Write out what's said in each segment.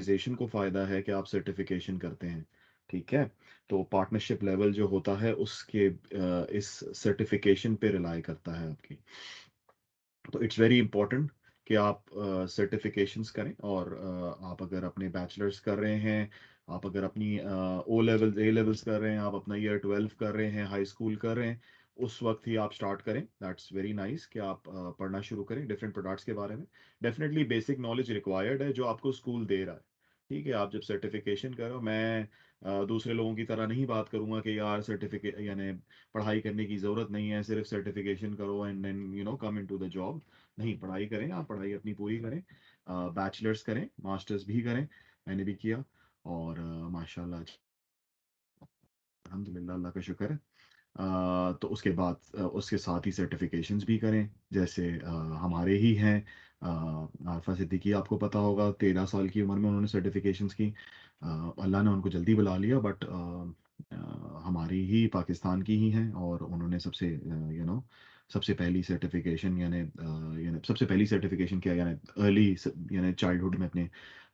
Organisation को फ़ायदा है कि आप सर्टिफिकेशन करते हैं, ठीक है? तो पार्टनरशिप लेवल जो होता है उसके इस सर्टिफिकेशन पे रिलाय करता है आपकी। तो इट्स वेरी इंपॉर्टेंट कि आप सर्टिफिकेशंस करें और आप अगर अपने बैचलर्स कर रहे हैं, आप अगर अपनी ओ लेवल ए लेवल्स कर रहे हैं, आप अपना ईयर 12 कर रहे हैं, हाई स्कूल कर रहे हैं, उस वक्त ही आप स्टार्ट करें। दैट्स वेरी नाइस कि आप पढ़ना शुरू करें डिफरेंट प्रोडक्ट्स के बारे में। डेफिनेटली बेसिक नॉलेज रिक्वायर्ड है जो आपको स्कूल दे रहा है, ठीक है? आप जब सर्टिफिकेशन करो, मैं दूसरे लोगों की तरह नहीं बात करूंगा कि यार सर्टिफिकेट यानी पढ़ाई करने की ज़रूरत नहीं है, सिर्फ सर्टिफिकेशन करो and then come into the job. नहीं, पढ़ाई करें, आप पढ़ाई अपनी पूरी करें, बैचलर्स करें, मास्टर्स भी करें, मैंने भी किया। और माशाल्लाह, अल्हम्दुलिल्लाह, अल्लाह का शुक्र है। तो उसके बाद उसके साथ ही सर्टिफिकेशंस भी करें, जैसे हमारे ही हैं आरफा सिद्दीकी, आपको पता होगा 13 साल की उम्र में उन्होंने सर्टिफिकेशंस की। अल्लाह ने उनको जल्दी बुला लिया, बट हमारी ही पाकिस्तान की ही हैं, और उन्होंने सबसे पहली सर्टिफिकेशन सबसे पहली सर्टिफिकेशन क्या यानी अर्ली यानी चाइल्डहुड में अपने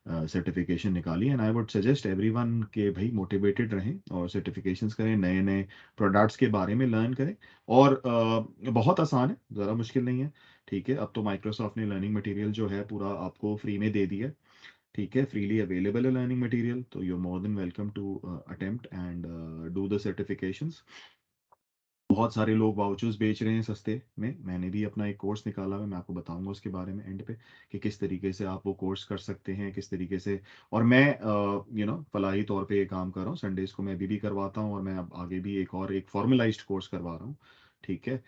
सर्टिफिकेशन निकाली। And I would suggest everyone के भाई मोटिवेटेड रहें और सर्टिफिकेशंस करें, नए नए प्रोडक्ट्स के बारे में लर्न करें। और बहुत आसान है, ज़रा मुश्किल नहीं है, ठीक है? अब तो माइक्रोसॉफ्ट ने लर्निंग मटेरियल जो है पूरा आपको फ्री में दे दिया है, ठीक है? फ्रीली अवेलेबल है लर्निंग मटेरियल, तो you are more than welcome to attempt and do the certifications. बहुत सारे लोग वाउचर्स बेच रहे हैं सस्ते में, मैंने भी अपना एक कोर्स निकाला है, मैं आपको बताऊंगा उसके बारे में एंड पे कि किस तरीके से आप वो कोर्स कर सकते हैं, किस तरीके से। और मैं फलाही तौर पे ये काम कर रहा हूँ, संडेज को मैं भी करवाता हूँ, और मैं अब आगे भी एक फॉर्मलाइज्ड कोर्स करवा रहा हूँ, ठीक है?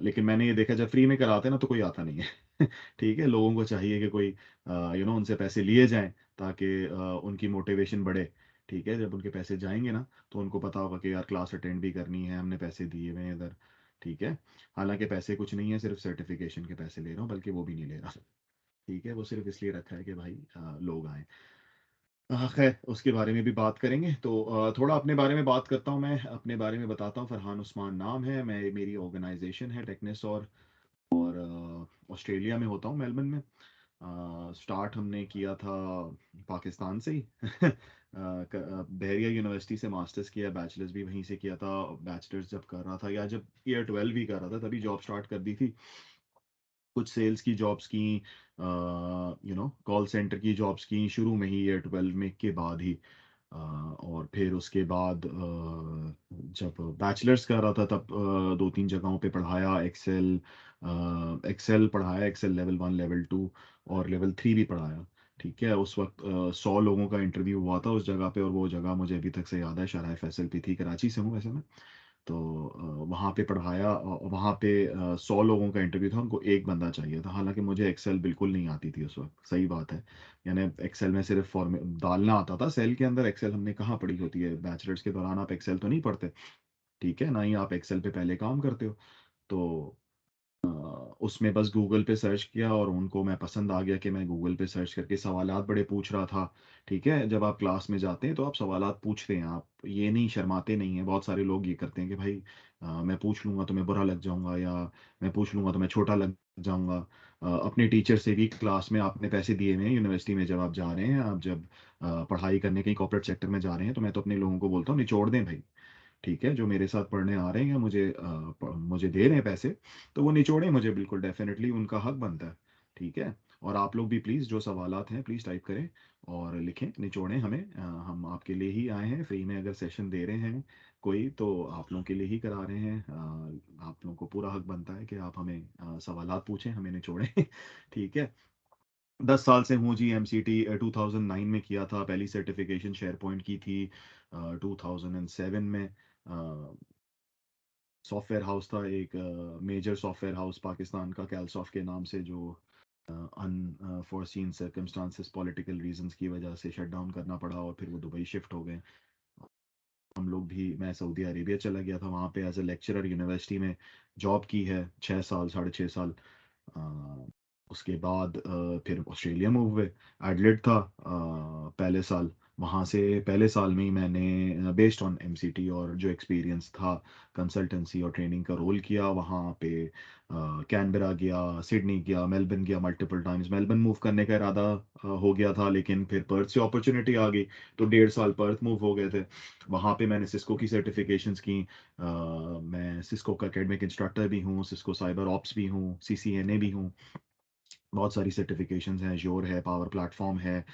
लेकिन मैंने ये देखा, जब फ्री में कराते हैं ना तो कोई आता नहीं है ठीक है? लोगों को चाहिए कि कोई उनसे पैसे लिए जाएं, ताकि उनकी मोटिवेशन बढ़े, ठीक है? जब उनके पैसे जाएंगे ना, तो उनको पता होगा कि यार क्लास अटेंड भी करनी है, हमने पैसे दिए हुए हैं इधर, ठीक है? हालांकि पैसे कुछ नहीं है, सिर्फ सर्टिफिकेशन के पैसे ले रहा हूँ, बल्कि वो भी नहीं ले रहा, ठीक है? वो सिर्फ इसलिए रखा है कि भाई लोग आए। खैर, उसके बारे में भी बात करेंगे। तो थोड़ा अपने बारे में बात करता हूँ, मैं अपने बारे में बताता हूँ। फरहान उस्मान नाम है, मैं मेरी ऑर्गेनाइजेशन है टेक्निस, और ऑस्ट्रेलिया में होता हूँ, मेलबर्न में। स्टार्ट हमने किया था पाकिस्तान से ही बहरिया यूनिवर्सिटी से मास्टर्स किया, बैचलर्स भी वहीं से किया था। बैचलर्स जब कर रहा था, या जब ईयर 12 भी कर रहा था, तभी जॉब स्टार्ट कर दी थी। कुछ सेल्स की जॉब्स की, कॉल सेंटर की जॉब्स की शुरू में ही, ईयर 12 में के बाद ही। और फिर उसके बाद जब बैचलर्स कर रहा था, तब 2-3 जगहों पे पढ़ाया, एक्सेल पढ़ाया, एक्सेल लेवल 1, लेवल 2 और लेवल 3 भी पढ़ाया, ठीक है? उस वक्त 100 लोगों का इंटरव्यू हुआ था उस जगह पे, और वो जगह मुझे अभी तक से याद है, शराय फैसल पे थी, कराची से हूँ वैसे मैं। तो वहाँ पे पढ़ाया, वहाँ पे 100 लोगों का इंटरव्यू था, उनको एक बंदा चाहिए था। हालांकि मुझे एक्सेल बिल्कुल नहीं आती थी उस वक्त, सही बात है। यानी एक्सेल में सिर्फ फॉर्म डालना आता था, सेल के अंदर एक्सेल हमने कहाँ पढ़ी होती है? बैचलर्स के दौरान आप एक्सेल तो नहीं पढ़ते, ठीक है? ना ही आप एक्सेल पे पहले काम करते हो। तो उसमें बस गूगल पे सर्च किया, और उनको मैं पसंद आ गया कि मैं गूगल पे सर्च करके सवालात बड़े पूछ रहा था, ठीक है? जब आप क्लास में जाते हैं तो आप सवालात पूछते हैं, आप ये नहीं, शर्माते नहीं हैं। बहुत सारे लोग ये करते हैं कि भाई मैं पूछ लूंगा तो मैं बुरा लग जाऊंगा, या मैं पूछ लूंगा तो मैं छोटा लग जाऊंगा। अपने टीचर से भी क्लास में आपने पैसे दिए हुए हैं, यूनिवर्सिटी में जब आप जा रहे हैं, आप जब पढ़ाई करने कहीं कॉर्पोरेट सेक्टर में जा रहे हैं, तो मैं तो अपने लोगों को बोलता हूँ, निचोड़ दें भाई, ठीक है? जो मेरे साथ पढ़ने आ रहे हैं, मुझे दे रहे हैं पैसे, तो वो निचोड़ें मुझे, बिल्कुल डेफिनेटली उनका हक बनता है, ठीक है? और आप लोग भी प्लीज़ जो सवालात हैं प्लीज़ टाइप करें और लिखें, निचोड़ें हमें। हम आपके लिए ही आए हैं, फ्री में अगर सेशन दे रहे हैं कोई, तो आप लोगों के लिए ही करा रहे हैं। आप लोगों को पूरा हक बनता है कि आप हमें सवालात पूछें, हमें निचोड़ें ठीक है? 10 साल से हूँ जी, एमसीटी 2009 में किया था, पहली सर्टिफिकेशन शेयर पॉइंट की थी 2007 में। सॉफ्टवेयर हाउस था एक, मेजर सॉफ्टवेयर हाउस पाकिस्तान का, कैलसॉफ्ट के नाम से, जो अनफोर्सीन सर्कमस्टांसेस, पॉलिटिकल रीजंस की वजह से शट डाउन करना पड़ा, और फिर वो दुबई शिफ्ट हो गए। हम लोग भी, मैं सऊदी अरेबिया चला गया था, वहाँ पे एज ए लेक्चरर यूनिवर्सिटी में जॉब की है, 6 साल, 6.5 साल। उसके बाद फिर ऑस्ट्रेलिया मूव हुए, एडलेड था पहले साल, वहाँ से पहले साल में ही मैंने बेस्ड ऑन एमसीटी और जो एक्सपीरियंस था कंसल्टेंसी और ट्रेनिंग का रोल किया वहाँ पे। कैनबरा गया, सिडनी गया, मेलबर्न गया मल्टीपल टाइम्स। मेलबर्न मूव करने का इरादा हो गया था, लेकिन फिर पर्थ से अपॉर्चुनिटी आ गई, तो 1.5 साल पर्थ मूव हो गए थे। वहाँ पे मैंने सिस्को की सर्टिफिकेशंस की। मैं सिस्को का एकेडमिक इंस्ट्रक्टर भी हूँ, सिस्को साइबर ऑप्स भी हूँ, सीसीएनए भी हूँ। बहुत सारी सर्टिफिकेशंस हैं, श्योर है, पावर प्लेटफॉर्म है,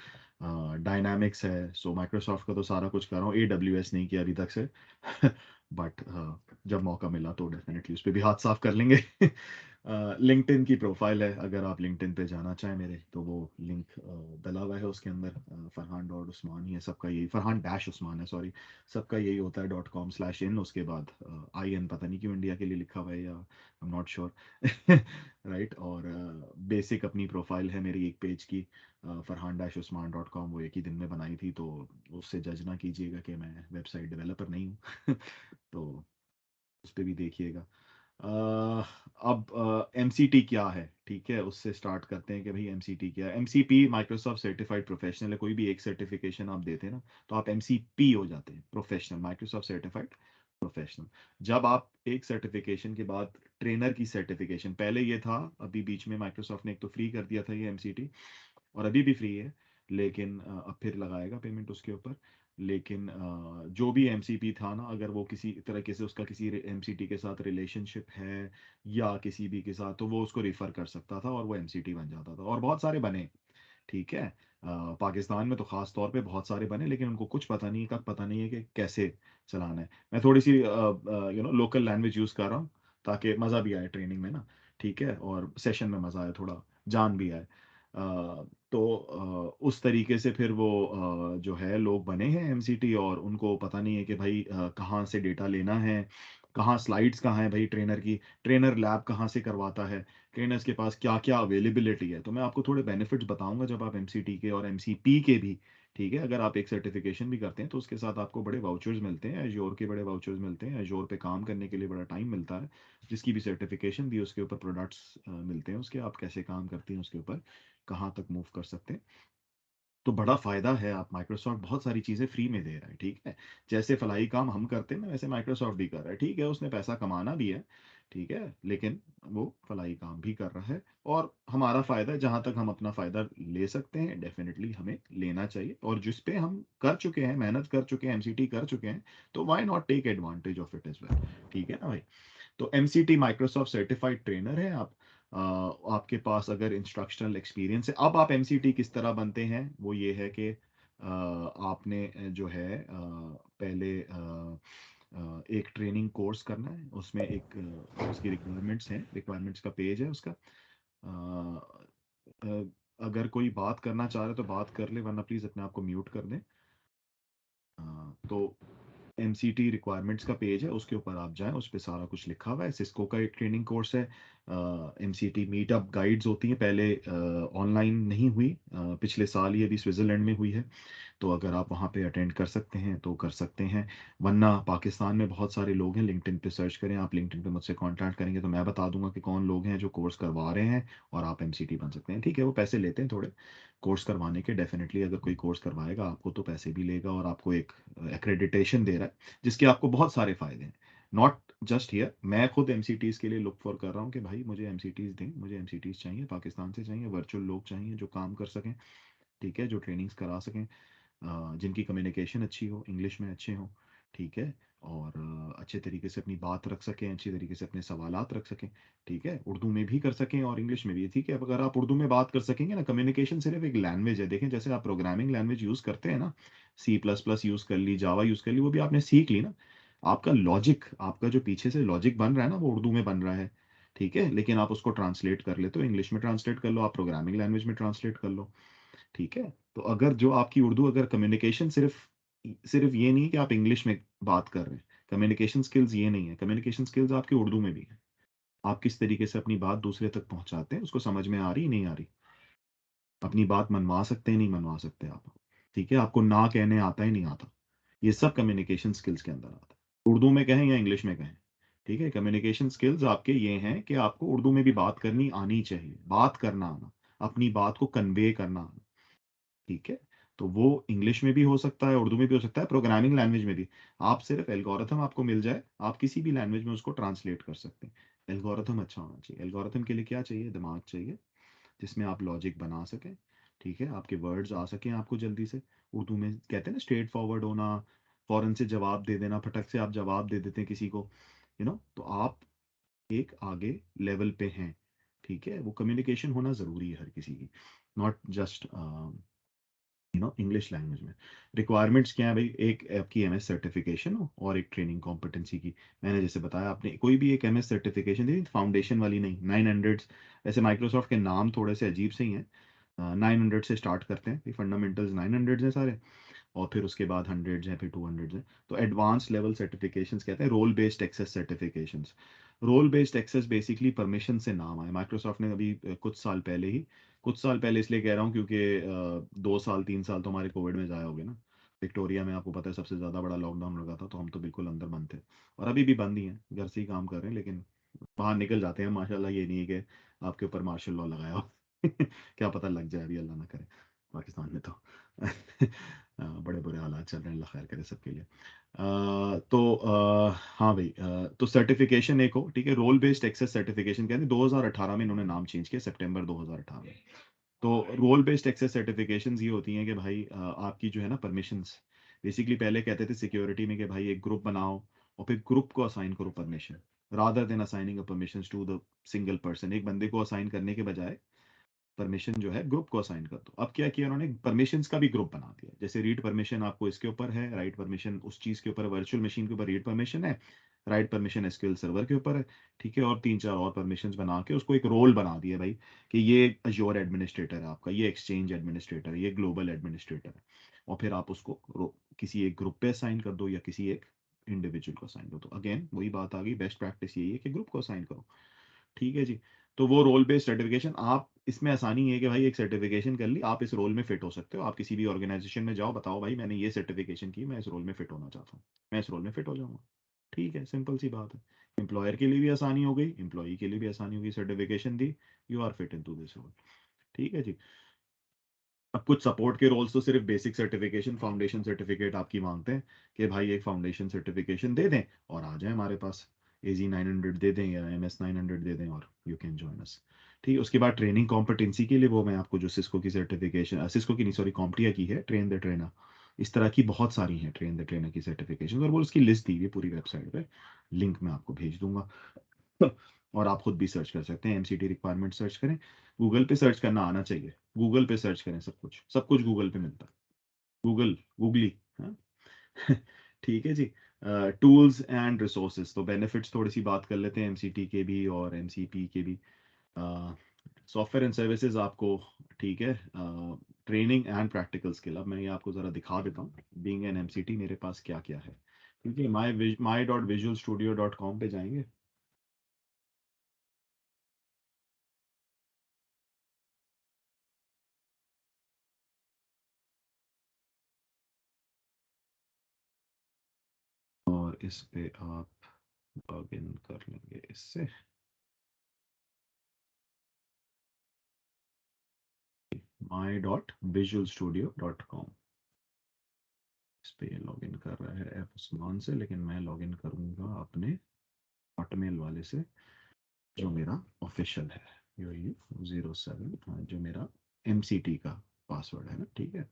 डायनामिक्स है। सो माइक्रोसॉफ्ट का तो सारा कुछ कर रहा हूँ, एडब्ल्यूएस नहीं किया अभी तक से। बट जब मौका मिला तो डेफिनेटली उस पर भी हाथ साफ कर लेंगे। लिंक्डइन की प्रोफाइल है, अगर आप लिंक्डइन पे जाना चाहें मेरे, तो वो लिंक डला हुआ है उसके अंदर। फरहान डॉट उस्मान ही है सबका, यही फरहान डैश उस्मान है, सॉरी। सबका यही होता है .com/in, उसके बाद IN पता नहीं क्यों इंडिया के लिए लिखा हुआ है, या आई एम नॉट श्योर। राइट। और बेसिक अपनी प्रोफाइल है मेरी एक पेज की, farhan-usman.com, वो एक ही दिन में बनाई थी, तो उससे जज ना कीजिएगा कि मैं वेबसाइट डेवलपर नहीं हूँ। तो उस पर भी देखिएगा। अब एमसीटी क्या है, ठीक है, उससे स्टार्ट करते हैं कि भाई एमसीटी क्या है। एमसीपी माइक्रोसॉफ्ट सर्टिफाइड प्रोफेशनल है। कोई भी एक सर्टिफिकेशन आप देते हैं ना, तो आप एमसीपी हो जाते हैं, प्रोफेशनल, माइक्रोसॉफ्ट सर्टिफाइड प्रोफेशनल। जब आप एक सर्टिफिकेशन के बाद ट्रेनर की सर्टिफिकेशन, पहले ये था, अभी बीच में माइक्रोसॉफ्ट ने एक तो फ्री कर दिया था ये एमसीटी, और अभी भी फ्री है, लेकिन अब फिर लगाएगा पेमेंट उसके ऊपर। लेकिन जो भी एमसीपी था ना, अगर वो किसी तरीके से उसका किसी एमसीटी के साथ रिलेशनशिप है या किसी भी के साथ, तो वो उसको रिफर कर सकता था और वो एमसीटी बन जाता था, और बहुत सारे बने, ठीक है। पाकिस्तान में तो खास तौर पे बहुत सारे बने, लेकिन उनको कुछ पता नहीं है, का पता नहीं है कि कैसे चलाना है। मैं थोड़ी सी लोकल लैंग्वेज यूज कर रहा हूँ, ताकि मज़ा भी आए ट्रेनिंग में ना, ठीक है, और सेशन में मज़ा आए, थोड़ा जान भी आए। तो उस तरीके से फिर वो जो है लोग बने हैं एमसीटी, और उनको पता नहीं है कि भाई कहाँ से डेटा लेना है, कहाँ स्लाइड्स कहाँ है भाई ट्रेनर की, ट्रेनर लैब कहाँ से करवाता है, ट्रेनर्स के पास क्या क्या अवेलेबिलिटी है। तो मैं आपको थोड़े बेनिफिट्स बताऊंगा जब आप एमसीटी के और एमसीपी के भी, ठीक है, अगर आप एक सर्टिफिकेशन भी करते हैं तो उसके साथ आपको बड़े वाउचर्स मिलते हैं, एज्योर के बड़े वाउचर्स मिलते हैं, एज्योर पे काम करने के लिए बड़ा टाइम मिलता है। जिसकी भी सर्टिफिकेशन दी उसके ऊपर प्रोडक्ट्स मिलते हैं, उसके आप कैसे काम करते हैं उसके ऊपर, कहाँ तक मूव कर सकते हैं। तो बड़ा फायदा है, आप माइक्रोसॉफ्ट बहुत सारी चीजें फ्री में दे रहा है, ठीक है। जैसे फलाई काम हम करते हैं ना, वैसे माइक्रोसॉफ्ट भी कर रहा है, ठीक है, उसने पैसा कमाना भी है, ठीक है, लेकिन वो फलाई काम भी कर रहा है। और हमारा फायदा है, जहां तक हम अपना फायदा ले सकते हैं डेफिनेटली हमें लेना चाहिए, और जिस पे हम कर चुके हैं, मेहनत कर चुके हैं, एमसीटी कर चुके हैं, तो why not take advantage of it as well, ठीक है ना भाई। तो एमसीटी माइक्रोसॉफ्ट सर्टिफाइड ट्रेनर है आप। आपके पास अगर इंस्ट्रक्शनल एक्सपीरियंस है, अब आप एमसीटी किस तरह बनते हैं, वो ये है कि आपने जो है पहले एक ट्रेनिंग कोर्स करना है, उसमें एक उसकी रिक्वायरमेंट्स हैं, रिक्वायरमेंट्स का पेज है उसका। अ, अ, अगर कोई बात करना चाह रहे हो तो बात कर ले, वरना प्लीज़ अपने आप को म्यूट कर दें। तो एमसीटी रिक्वायरमेंट्स का पेज है, उसके ऊपर आप जाएं, उस पे सारा कुछ लिखा हुआ है। सिस्को का एक ट्रेनिंग कोर्स है। एमसीटी मीटअप गाइड्स होती हैं, पहले ऑनलाइन नहीं हुई, पिछले साल ही अभी स्विट्जरलैंड में हुई है। तो अगर आप वहाँ पे अटेंड कर सकते हैं तो कर सकते हैं, वरना पाकिस्तान में बहुत सारे लोग हैं, लिंक्डइन पे सर्च करें आप, लिंक्डइन पे मुझसे कांटेक्ट करेंगे तो मैं बता दूंगा कि कौन लोग हैं जो कोर्स करवा रहे हैं, और आप एमसीटी बन सकते हैं, ठीक है। वो पैसे लेते हैं थोड़े कोर्स करवाने के, डेफिनेटली अगर कोई कोर्स करवाएगा आपको तो पैसे भी लेगा, और आपको एक एक्रेडिटेशन दे रहा है, जिसके आपको बहुत सारे फायदे हैं। नॉट जस्ट हियर, मैं खुद एमसीटीज के लिए लुक फॉर कर रहा हूँ कि भाई मुझे एमसीटीज दें, मुझे एमसीटीज चाहिए, पाकिस्तान से चाहिए, वर्चुअल लोग चाहिए जो काम कर सकें, ठीक है, जो ट्रेनिंग्स करा सकें, जिनकी कम्युनिकेशन अच्छी हो, इंग्लिश में अच्छे हों, ठीक है, और अच्छे तरीके से अपनी बात रख सकें, अच्छी तरीके से अपने सवालात रख सकें, ठीक है, उर्दू में भी कर सकें और इंग्लिश में भी, ठीक है। अब अगर आप उर्दू में बात कर सकेंगे ना, कम्युनिकेशन सिर्फ एक लैंग्वेज है, देखें जैसे आप प्रोग्रामिंग लैंग्वेज यूज़ करते हैं ना, C++ यूज़ कर ली, जावा यूज़ कर ली, वो भी आपने सीख ली ना, आपका लॉजिक, आपका जो पीछे से लॉजिक बन रहा है ना, वो उर्दू में बन रहा है, ठीक है, लेकिन आप उसको ट्रांसलेट कर लेते हो, इंग्लिश में ट्रांसलेट कर लो, आप प्रोग्रामिंग लैंग्वेज में ट्रांसलेट कर लो, ठीक है। तो अगर जो आपकी उर्दू, अगर कम्युनिकेशन सिर्फ सिर्फ ये नहीं कि आप इंग्लिश में बात कर रहे हैं, कम्युनिकेशन स्किल्स ये नहीं है, कम्युनिकेशन स्किल्स आपकी उर्दू में भी है। आप किस तरीके से अपनी बात दूसरे तक पहुंचाते हैं, उसको समझ में आ रही नहीं आ रही, अपनी बात मनवा सकते हैं नहीं मनवा सकते आप, ठीक है, आपको ना कहने आता है नहीं आता, ये सब कम्युनिकेशन स्किल्स के अंदर आता है, उर्दू में कहें या इंग्लिश में कहें, ठीक है। कम्युनिकेशन स्किल्स आपके ये हैं कि आपको उर्दू में भी बात करनी आनी चाहिए, बात करना आना, अपनी बात को कन्वे करना आना, ठीक है। तो वो इंग्लिश में भी हो सकता है, उर्दू में भी हो सकता है, प्रोग्रामिंग लैंग्वेज में भी। आप सिर्फ एल्गोरिथम आपको मिल जाए, आप किसी भी लैंग्वेज में उसको ट्रांसलेट कर सकते हैं। एल्गोरिथम अच्छा होना चाहिए। एल्गोरिथम के लिए क्या चाहिए? दिमाग चाहिए, जिसमें आप लॉजिक बना सकें, ठीक है, आपके वर्ड्स आ सकें आपको जल्दी से। उर्दू में कहते हैं ना स्ट्रेट फॉरवर्ड होना, फौरन से जवाब दे देना, फटक से आप जवाब दे देते हैं किसी को, तो आप एक आगे लेवल पे हैं, ठीक है। वो कम्युनिकेशन होना ज़रूरी है हर किसी की, नॉट जस्ट इंग्लिश लैंग्वेज में। रिक्वायरमेंट्स क्या है भाई? एक आपकी एमएस सर्टिफिकेशन हो और एक ट्रेनिंग कॉम्पिटेंसी की। मैंने जैसे बताया, आपने कोई भी एक एमएस सर्टिफिकेशन दी, फाउंडेशन वाली नहीं, 900। ऐसे माइक्रोसॉफ्ट के नाम थोड़े से अजीब से ही हैं। 900 से स्टार्ट करते हैं, फंडामेंटल्स 900 हैं सारे, और फिर उसके बाद 100 हैं, फिर 200 हैं। तो एडवांस लेवल सर्टिफिकेशंस कहते हैं role based access certifications. Role based access basically permission से नाम आया। माइक्रोसॉफ्ट ने अभी कुछ साल पहले इसलिए कह रहा हूँ क्योंकि 2 साल 3 साल तो हमारे कोविड में ज़ाया हो गए ना। विक्टोरिया में आपको पता है सबसे ज़्यादा बड़ा लॉकडाउन लगा था, तो हम तो बिल्कुल अंदर बंद थे, और अभी भी बंद ही हैं, घर से ही काम कर रहे हैं, लेकिन बाहर निकल जाते हैं माशाल्लाह। ये नहीं है कि आपके ऊपर मार्शल लॉ लगाया हो। क्या पता लग जाए, अभी अल्लाह ना करे। पाकिस्तान में तो बड़े बुरे हालात चल रहे हैं, अल्लाह खैर करे सबके लिए। हाँ भाई, तो सर्टिफिकेशन एक हो, ठीक है। रोल बेस्ड एक्सेस सर्टिफिकेशन कहते हैं, 2018 में इन्होंने नाम चेंज किया, सितंबर 2018 में। तो रोल बेस्ड एक्सेस सर्टिफिकेशंस ये होती हैं कि भाई आपकी जो है ना परमिशंस, बेसिकली पहले कहते थे सिक्योरिटी में कि भाई एक ग्रुप बनाओ और फिर ग्रुप को असाइन करो permission, rather than assigning a permissions to the single person. एक बंदे को असाइन करने के बजाय परमिशन जो है ग्रुप को असाइन कर दो। अब क्या किया उन्होंने? परमिशंस का भी ग्रुप बना दिया। जैसे रीड परमिशन आपको इसके ऊपर है, राइट परमिशन उस चीज के ऊपर, वर्चुअल मशीन के ऊपर रीड परमिशन है, राइट परमिशन एसक्यूएल सर्वर के ऊपर है, ठीक है। और 3 4 और परमिशंस बना के उसको एक रोल बना दिया भाई, कि ये अज्योर एडमिनिस्ट्रेटर है आपका, ये एक्सचेंज एडमिनिस्ट्रेटर है, ये ग्लोबल एडमिनिस्ट्रेटर है। और फिर आप उसको किसी एक ग्रुप पे असाइन कर दो या किसी एक इंडिविजुअल को असाइन कर दो। अगेन वही बात आ गई, बेस्ट प्रैक्टिस यही है कि ग्रुप को असाइन करो, ठीक है जी। तो वो रोल बेस्ड सर्टिफिकेशन, आप इसमें आसानी है कि भाई एक सर्टिफिकेशन कर ली, आप इस रोल में फिट हो सकते हो। आप किसी भी ऑर्गेनाइजेशन में जाओ, बताओ भाई मैंने ये सर्टिफिकेशन की, मैं इस रोल में फिट होना चाहता हूँ, मैं इस रोल में फिट हो जाऊंगा, ठीक है, सिंपल सी बात है। एम्प्लॉयर के लिए भी आसानी हो गई, एम्प्लॉई के लिए भी आसानी होगी, सर्टिफिकेशन दी, you are fit into this role, ठीक है जी। अब कुछ सपोर्ट के रोल्स तो सिर्फ बेसिक सर्टिफिकेशन, फाउंडेशन सर्टिफिकेट आपकी मांगते हैं, कि भाई एक फाउंडेशन सर्टिफिकेशन दे दें और आ जाए हमारे पास, एजी 900 दे दें या एमएस 900 दे दें, और यू कैन जॉइन अस, ठीक है। उसके बाद ट्रेनिंग कॉम्पिटेंसी के लिए वो मैं आपको जो सिस्को की सर्टिफिकेशन, सिस्को की नहीं सॉरी, कॉम्प्टिया की है, ट्रेन द ट्रेनर, इस तरह की बहुत सारी हैं ट्रेन द ट्रेनर की सर्टिफिकेशन, और वो उसकी लिस्ट दी हुई है पूरी वेबसाइट पे, लिंक मैं आपको भेज दूंगा। और आप खुद भी सर्च कर सकते हैं, एमसीटी रिक्वायरमेंट सर्च करें, गूगल पे सर्च करना आना चाहिए, गूगल पे सर्च करें, सब कुछ गूगल पे मिलता है, गूगल गूगली, हाँ। ठीक है जी। टूल्स एंड रिसोर्सेज, तो बेनिफिट्स थोड़ी सी बात कर लेते हैं एमसीटी के भी और एमसीपी के भी। सॉफ्टवेयर एंड सर्विसेज आपको, ठीक है, ट्रेनिंग एंड प्रैक्टिकल स्किल। अब मैं ये आपको ज़रा दिखा देता हूँ बीइंग एन एमसीटी मेरे पास क्या क्या है, क्योंकि my.visualstudio.com पे जाएंगे। और इस पे आप लॉग इन कर लेंगे इससे, my.visualstudio.com, इस पे लॉग इन कर रहा है ऐप उस्मान से, लेकिन मैं लॉग इन करूंगा अपने हॉटमेल वाले से, जो मेरा ऑफिशियल है, UAU07, जो मेरा एमसीटी का पासवर्ड है ना, ठीक है।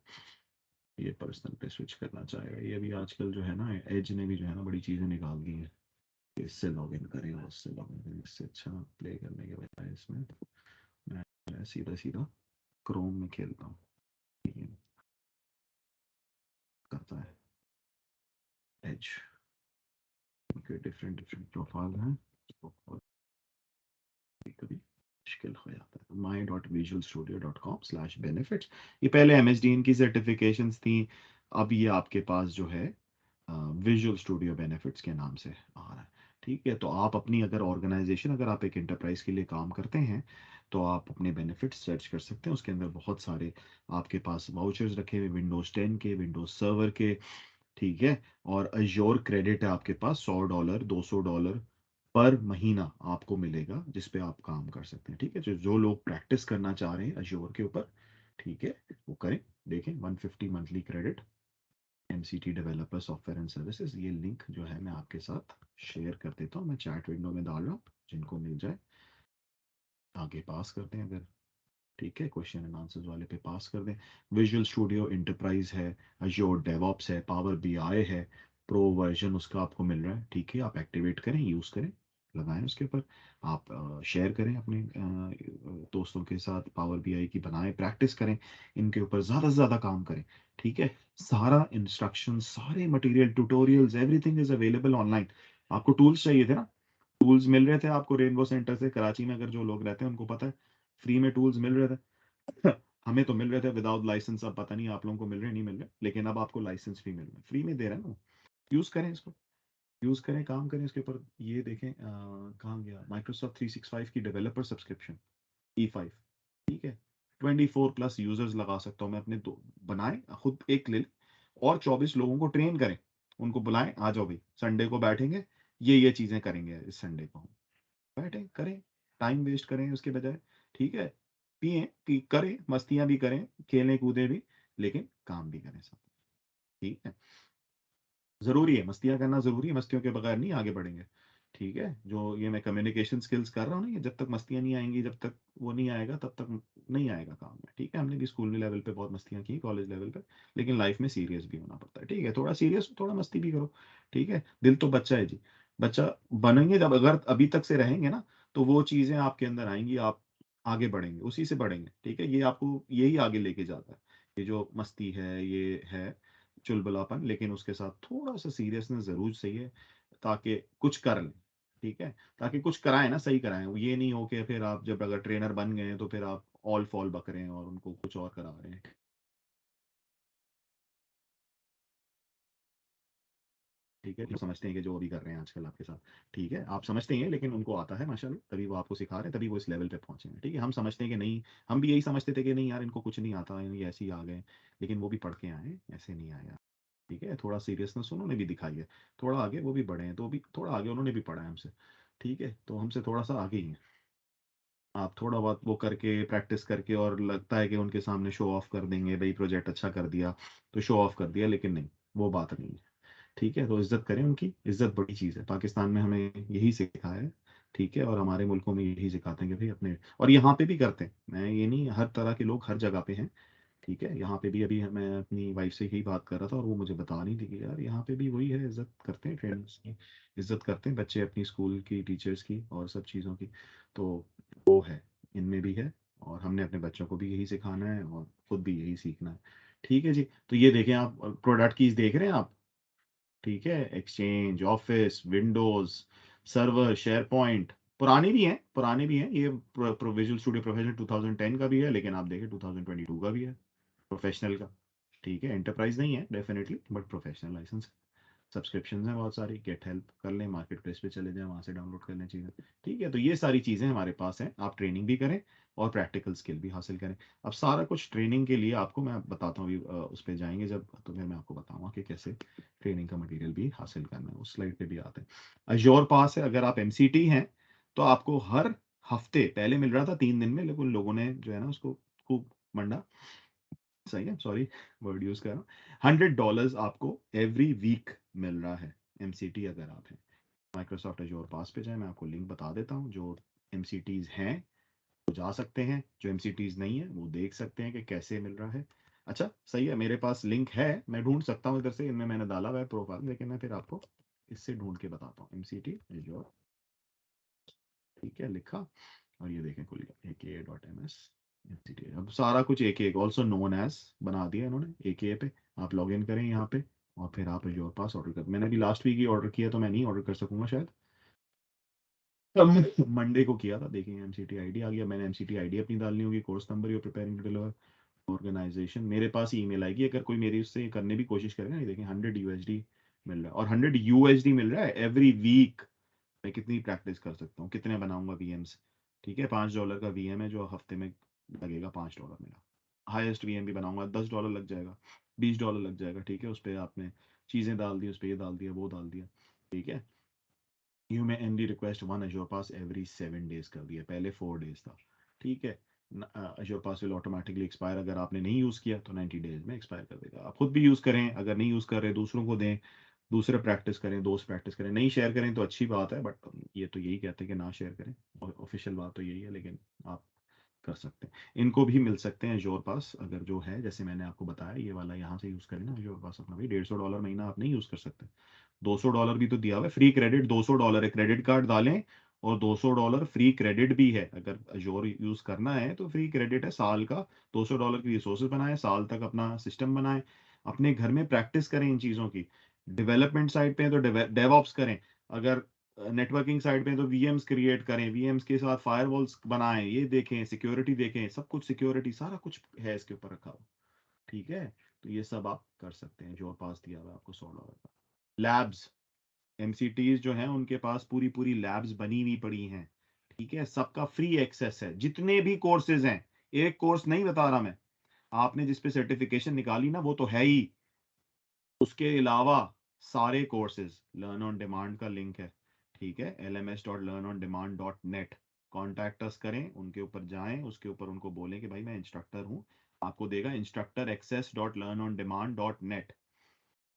ये पर्सनल पे स्विच करना चाहेगा, ये भी आजकल जो है ना, एज ने भी जो है ना बड़ी चीज़ें निकाल दी हैं, इससे लॉग इन करेगा उससे लॉग इन करेगा, इससे अच्छा प्ले करने के बजाय इसमें मैं सीधा सीधा क्रोम में खेलता हूँ, ठीक है, करता है एज, उनके डिफरेंट डिफरेंट प्रोफाइल हैं, तो कभी कभी मुश्किल हो जाता है। my.visualstudio.com/benefits, ये पहले एमएसडीएन की सर्टिफिकेशंस थी, अब ये आपके पास जो है विजुअल स्टूडियो बेनिफिट्स के नाम से आ रहा है, ठीक है। तो आप अपनी अगर ऑर्गेनाइजेशन, अगर आप एक इंटरप्राइज के लिए काम करते हैं, तो आप अपने बेनिफिट्स सर्च कर सकते हैं, उसके अंदर बहुत सारे आपके पास वाउचर्स रखे हुए, विंडोज 10 के, विंडोज सर्वर के, ठीक है। और अज्योर क्रेडिट है आपके पास, $100 $200 पर महीना आपको मिलेगा, जिस पे आप काम कर सकते हैं, ठीक है। जो जो लोग प्रैक्टिस करना चाह रहे हैं अज्योर के ऊपर, ठीक है, वो करें, देखें 150 monthly credit MCT developer software and services. ये लिंक जो है मैं आपके साथ शेयर कर देता हूँ, मैं चैट विंडो में डाल रहा हूँ, जिनको मिल जाए आगे पास करते हैं अगर, ठीक है, क्वेश्चन एंड आंसर्स वाले पे पास कर दें। विजुअल स्टूडियो इंटरप्राइज है, अज्योर डेवऑप्स है, पावर बीआई है, प्रो वर्जन उसका आपको मिल रहा है, ठीक है, आप एक्टिवेट करें, यूज़ करें, लगाएं उसके ऊपर, आप शेयर करें अपने दोस्तों के साथ, पावर बीआई की बनाएं, प्रैक्टिस करें, इनके ऊपर ज़्यादा से ज़्यादा काम करें, ठीक है। सारा इंस्ट्रक्शन, सारे material, tutorials, everything is available online. आपको टूल्स चाहिए थे ना, टूल्स मिल रहे थे आपको रेनबो सेंटर से, कराची में अगर जो लोग रहते हैं उनको पता है, फ्री में टूल्स मिल रहे थे। हमें तो मिल रहे थे विदाउट लाइसेंस, अब पता नहीं आप लोगों को मिल रहे नहीं मिल रहे, लेकिन अब आपको लाइसेंस भी मिल रहे हैं, फ्री में दे रहे हैं ना। यूज करें इसको, यूज करें, काम करें इसके ऊपर। ये देखें कहाँ गया माइक्रोसॉफ्ट 365 की डेवलपर सब्सक्रिप्शन E5, ठीक है, 24+ यूजर्स लगा सकता हूँ मैं अपने, दो बनाए खुद एक ले लें, और 24 लोगों को ट्रेन करें, उनको बुलाएं, आ जाओ भाई संडे को बैठेंगे, ये चीजें करेंगे इस संडे को, बैठे करें, टाइम वेस्ट करें उसके बजाय, ठीक है, पिए कि करें, मस्तियां भी करें, खेलें कूदें भी, लेकिन काम भी करें सब, ठीक है। जरूरी है, मस्तियां करना जरूरी है, मस्तियों के बगैर नहीं आगे बढ़ेंगे, ठीक है। जो ये मैं कम्युनिकेशन स्किल्स कर रहा हूँ ना, ये जब तक मस्तियां नहीं आएंगी, जब तक वो नहीं आएगा तब तक नहीं आएगा काम में, ठीक है। हमने भी स्कूल लेवल पे बहुत मस्तियां की, कॉलेज लेवल पे, लेकिन लाइफ में सीरियस भी होना पड़ता है, ठीक है, थोड़ा सीरियस, थोड़ा मस्ती भी करो, ठीक है। दिल तो बच्चा है जी, बच्चा बनेंगे जब, अगर अभी तक से रहेंगे ना, तो वो चीजें आपके अंदर आएंगी, आप आगे बढ़ेंगे, उसी से बढ़ेंगे, ठीक है। ये आपको यही आगे लेके जाता है, ये जो मस्ती है, ये है चुलबुलापन, लेकिन उसके साथ थोड़ा सा सीरियसनेस जरूर चाहिए, ताकि कुछ कर लें, ठीक है, ताकि कुछ कराएं ना, सही कराएं, वो ये नहीं हो कि फिर आप जब अगर ट्रेनर बन गए हैं तो फिर आप ऑल फॉल बक रहे हैं और उनको कुछ और करा रहे हैं, ठीक है। तो समझते हैं कि जो अभी कर रहे हैं आजकल आपके साथ, ठीक है, आप समझते हैं, लेकिन उनको आता है माशाल्लाह, तभी वो आपको सिखा रहे हैं, तभी वो इस लेवल पे पहुंचे हैं, ठीक है। हम समझते हैं कि नहीं, हम भी यही समझते थे कि नहीं यार इनको कुछ नहीं आता, ये ऐसे ही आ गए, लेकिन वो भी पढ़ के आए हैं, ऐसे नहीं आया, ठीक है। थोड़ा सीरियसनेस उन्होंने भी दिखाई है, थोड़ा आगे वो भी बढ़े हैं, तो भी थोड़ा आगे उन्होंने भी पढ़ा है हमसे, ठीक है, तो हमसे थोड़ा सा आगे ही है। आप थोड़ा बहुत वो करके, प्रैक्टिस करके, और लगता है कि उनके सामने शो ऑफ कर देंगे, भाई प्रोजेक्ट अच्छा कर दिया तो शो ऑफ कर दिया, लेकिन नहीं, वो बात नहीं है, ठीक है। तो इज्जत करें उनकी, इज्जत बड़ी चीज़ है, पाकिस्तान में हमें यही सिखाया है, ठीक है, और हमारे मुल्कों में यही सिखाते हैं कि भाई अपने, और यहाँ पे भी करते हैं, मैं ये नहीं, हर तरह के लोग हर जगह पे हैं, ठीक है। यहाँ पे भी अभी मैं अपनी वाइफ से यही बात कर रहा था, और वो मुझे बता नहीं थी कि यार यहाँ पे भी वही है, इज्जत करते हैं ट्रेनर्स की, इज्जत करते हैं बच्चे अपनी स्कूल की, टीचर्स की, और सब चीज़ों की, तो वो है, इनमें भी है, और हमने अपने बच्चों को भी यही सिखाना है और खुद भी यही सीखना है, ठीक है जी। तो ये देखें आप, प्रोडक्ट कीज देख रहे हैं आप, ठीक है, exchange, office, Windows server, share point, पुरानी भी हैं, पुराने भी हैं, ये विजुअल स्टूडियो प्रोफेशनल 2010 का भी है, लेकिन आप देखें 2022 का भी है प्रोफेशनल का, ठीक है। एंटरप्राइज नहीं है definitely, but professional license, subscription हैं बहुत सारी, गेट हेल्प कर लें, मार्केट प्लेस पे चले जाएं, वहाँ से डाउनलोड कर लें चीज़ें, ठीक है। तो ये सारी चीज़ें हमारे पास हैं, आप ट्रेनिंग भी करें और प्रैक्टिकल स्किल भी हासिल करें। अब सारा कुछ ट्रेनिंग के लिए आपको मैं बताता हूँ, अभी उस पर जाएंगे जब, तो फिर मैं आपको बताऊंगा कि कैसे ट्रेनिंग का मटेरियल भी हासिल करना है, उस स्लाइड पे भी आते हैं। अज्योर पास है, अगर आप MCT हैं तो आपको हर हफ्ते, पहले मिल रहा था 3 दिन में, लेकिन लोगों ने जो है ना उसको खूब मंडा, सही है, सॉरी वर्ड यूज कर रहा हूँ, $100 आपको एवरी वीक मिल रहा है MCT अगर आप हैं। माइक्रोसॉफ्ट एज्योर पास पे जाए, मैं आपको लिंक बता देता हूँ, जो MCTs हैं वो जा सकते हैं, जो MCTs नहीं है वो देख सकते हैं कि कैसे मिल रहा है। अच्छा सही है, मेरे पास लिंक है, मैं ढूंढ सकता हूँ इधर से, इनमें मैंने डाला हुआ है प्रोफाइल, लेकिन मैं फिर आपको इससे ढूंढ के बताता हूँ, MCT एज्योर, ठीक है, लिखा, और ये देखें खुल गया aka.ms MCT। अब सारा कुछ एक ऑल्सो नोन एज बना दिया इन्होंने AKA पे, आप लॉग इन करें यहाँ पे, और फिर आप योर पास ऑर्डर कर, मैंने अभी लास्ट वीक ही ऑर्डर किया, तो मैं नहीं ऑर्डर कर सकूंगा शायद, मंडे को किया था, देखिए MCT आईडी आ गया, मैंने MCT आईडी अपनी डालनी होगी, course number you preparing to deliver, organization, मेरे पास ईमेल आएगी, अगर कोई मेरी उससे करने भी कोशिश करेगा, नहीं देखें 100 USD मिल रहा है, और 100 USD मिल रहा है एवरी वीक। मैं कितनी प्रैक्टिस कर सकता हूँ, कितने बनाऊंगा VMs, ठीक है, $5 का VM है जो हफ्ते में लगेगा $5 मेरा, हाईएस्ट VM भी बनाऊंगा $10 लग जाएगा, $20 लग जाएगा, ठीक है। उस पर आपने चीज़ें डाल दी, उस पर ये डाल दिया, वो डाल दिया, ठीक है। You may only request one Azure pass every 7 days कर दिया, पहले 4 डेज था, ठीक है। Azure pass will automatically expire, अगर आपने नहीं यूज़ किया तो 90 डेज में एक्सपायर कर देगा। आप खुद भी यूज़ करें, अगर नहीं यूज़ कर रहे दूसरों को दें, दूसरे प्रैक्टिस करें, दोस्त प्रैक्टिस करें, नहीं शेयर करें तो अच्छी बात है, बट ये तो यही कहते हैं कि ना शेयर करें, ऑफिशियल बात तो यही है, लेकिन आप कर सकते हैं। इनको भी मिल सकते हैं एज़्योर पास, अगर जो है जैसे मैंने आपको बताया ये वाला यहाँ से यूज़ करें ना एज़्योर पास अपना, भाई $150 महीना आप नहीं यूज़ कर सकते, $200 भी तो दिया हुआ है, फ्री क्रेडिट $200 है, क्रेडिट कार्ड डालें और $200 फ्री क्रेडिट भी है। अगर अजोर यूज करना है तो फ्री क्रेडिट है साल का, $200 की रिसोर्सेज बनाए, साल तक अपना सिस्टम बनाए, अपने घर में प्रैक्टिस करें इन चीजों की। डेवलपमेंट साइड पे है तो डेवऑप्स करें, अगर नेटवर्किंग साइड पे है तो वीएम्स क्रिएट करें, वीएम्स के साथ फायरवॉल्स बनाएं, ये देखें, सिक्योरिटी देखें, सब कुछ सिक्योरिटी सारा कुछ है इसके ऊपर रखा हुआ। ठीक है, तो ये सब आप कर सकते हैं, जो पास दिया हुआ है आपको $100 का। लैब्स, एमसीटीज जो हैं उनके पास पूरी पूरी लैब्स बनी हुई पड़ी हैं। ठीक है, सबका फ्री एक्सेस है, जितने भी कोर्सेज हैं, एक कोर्स नहीं बता रहा मैं, आपने जिस पे सर्टिफिकेशन निकाली ना वो तो है ही, उसके अलावा सारे कोर्सेज लर्न ऑन डिमांड का लिंक है। ठीक है, lms.learnondemand.net, कॉन्टैक्ट अस करें, उनके ऊपर जाएं, उसके ऊपर उनको बोलें कि भाई मैं इंस्ट्रक्टर हूं, आपको देगा instructoraccess.learnonDemand.net।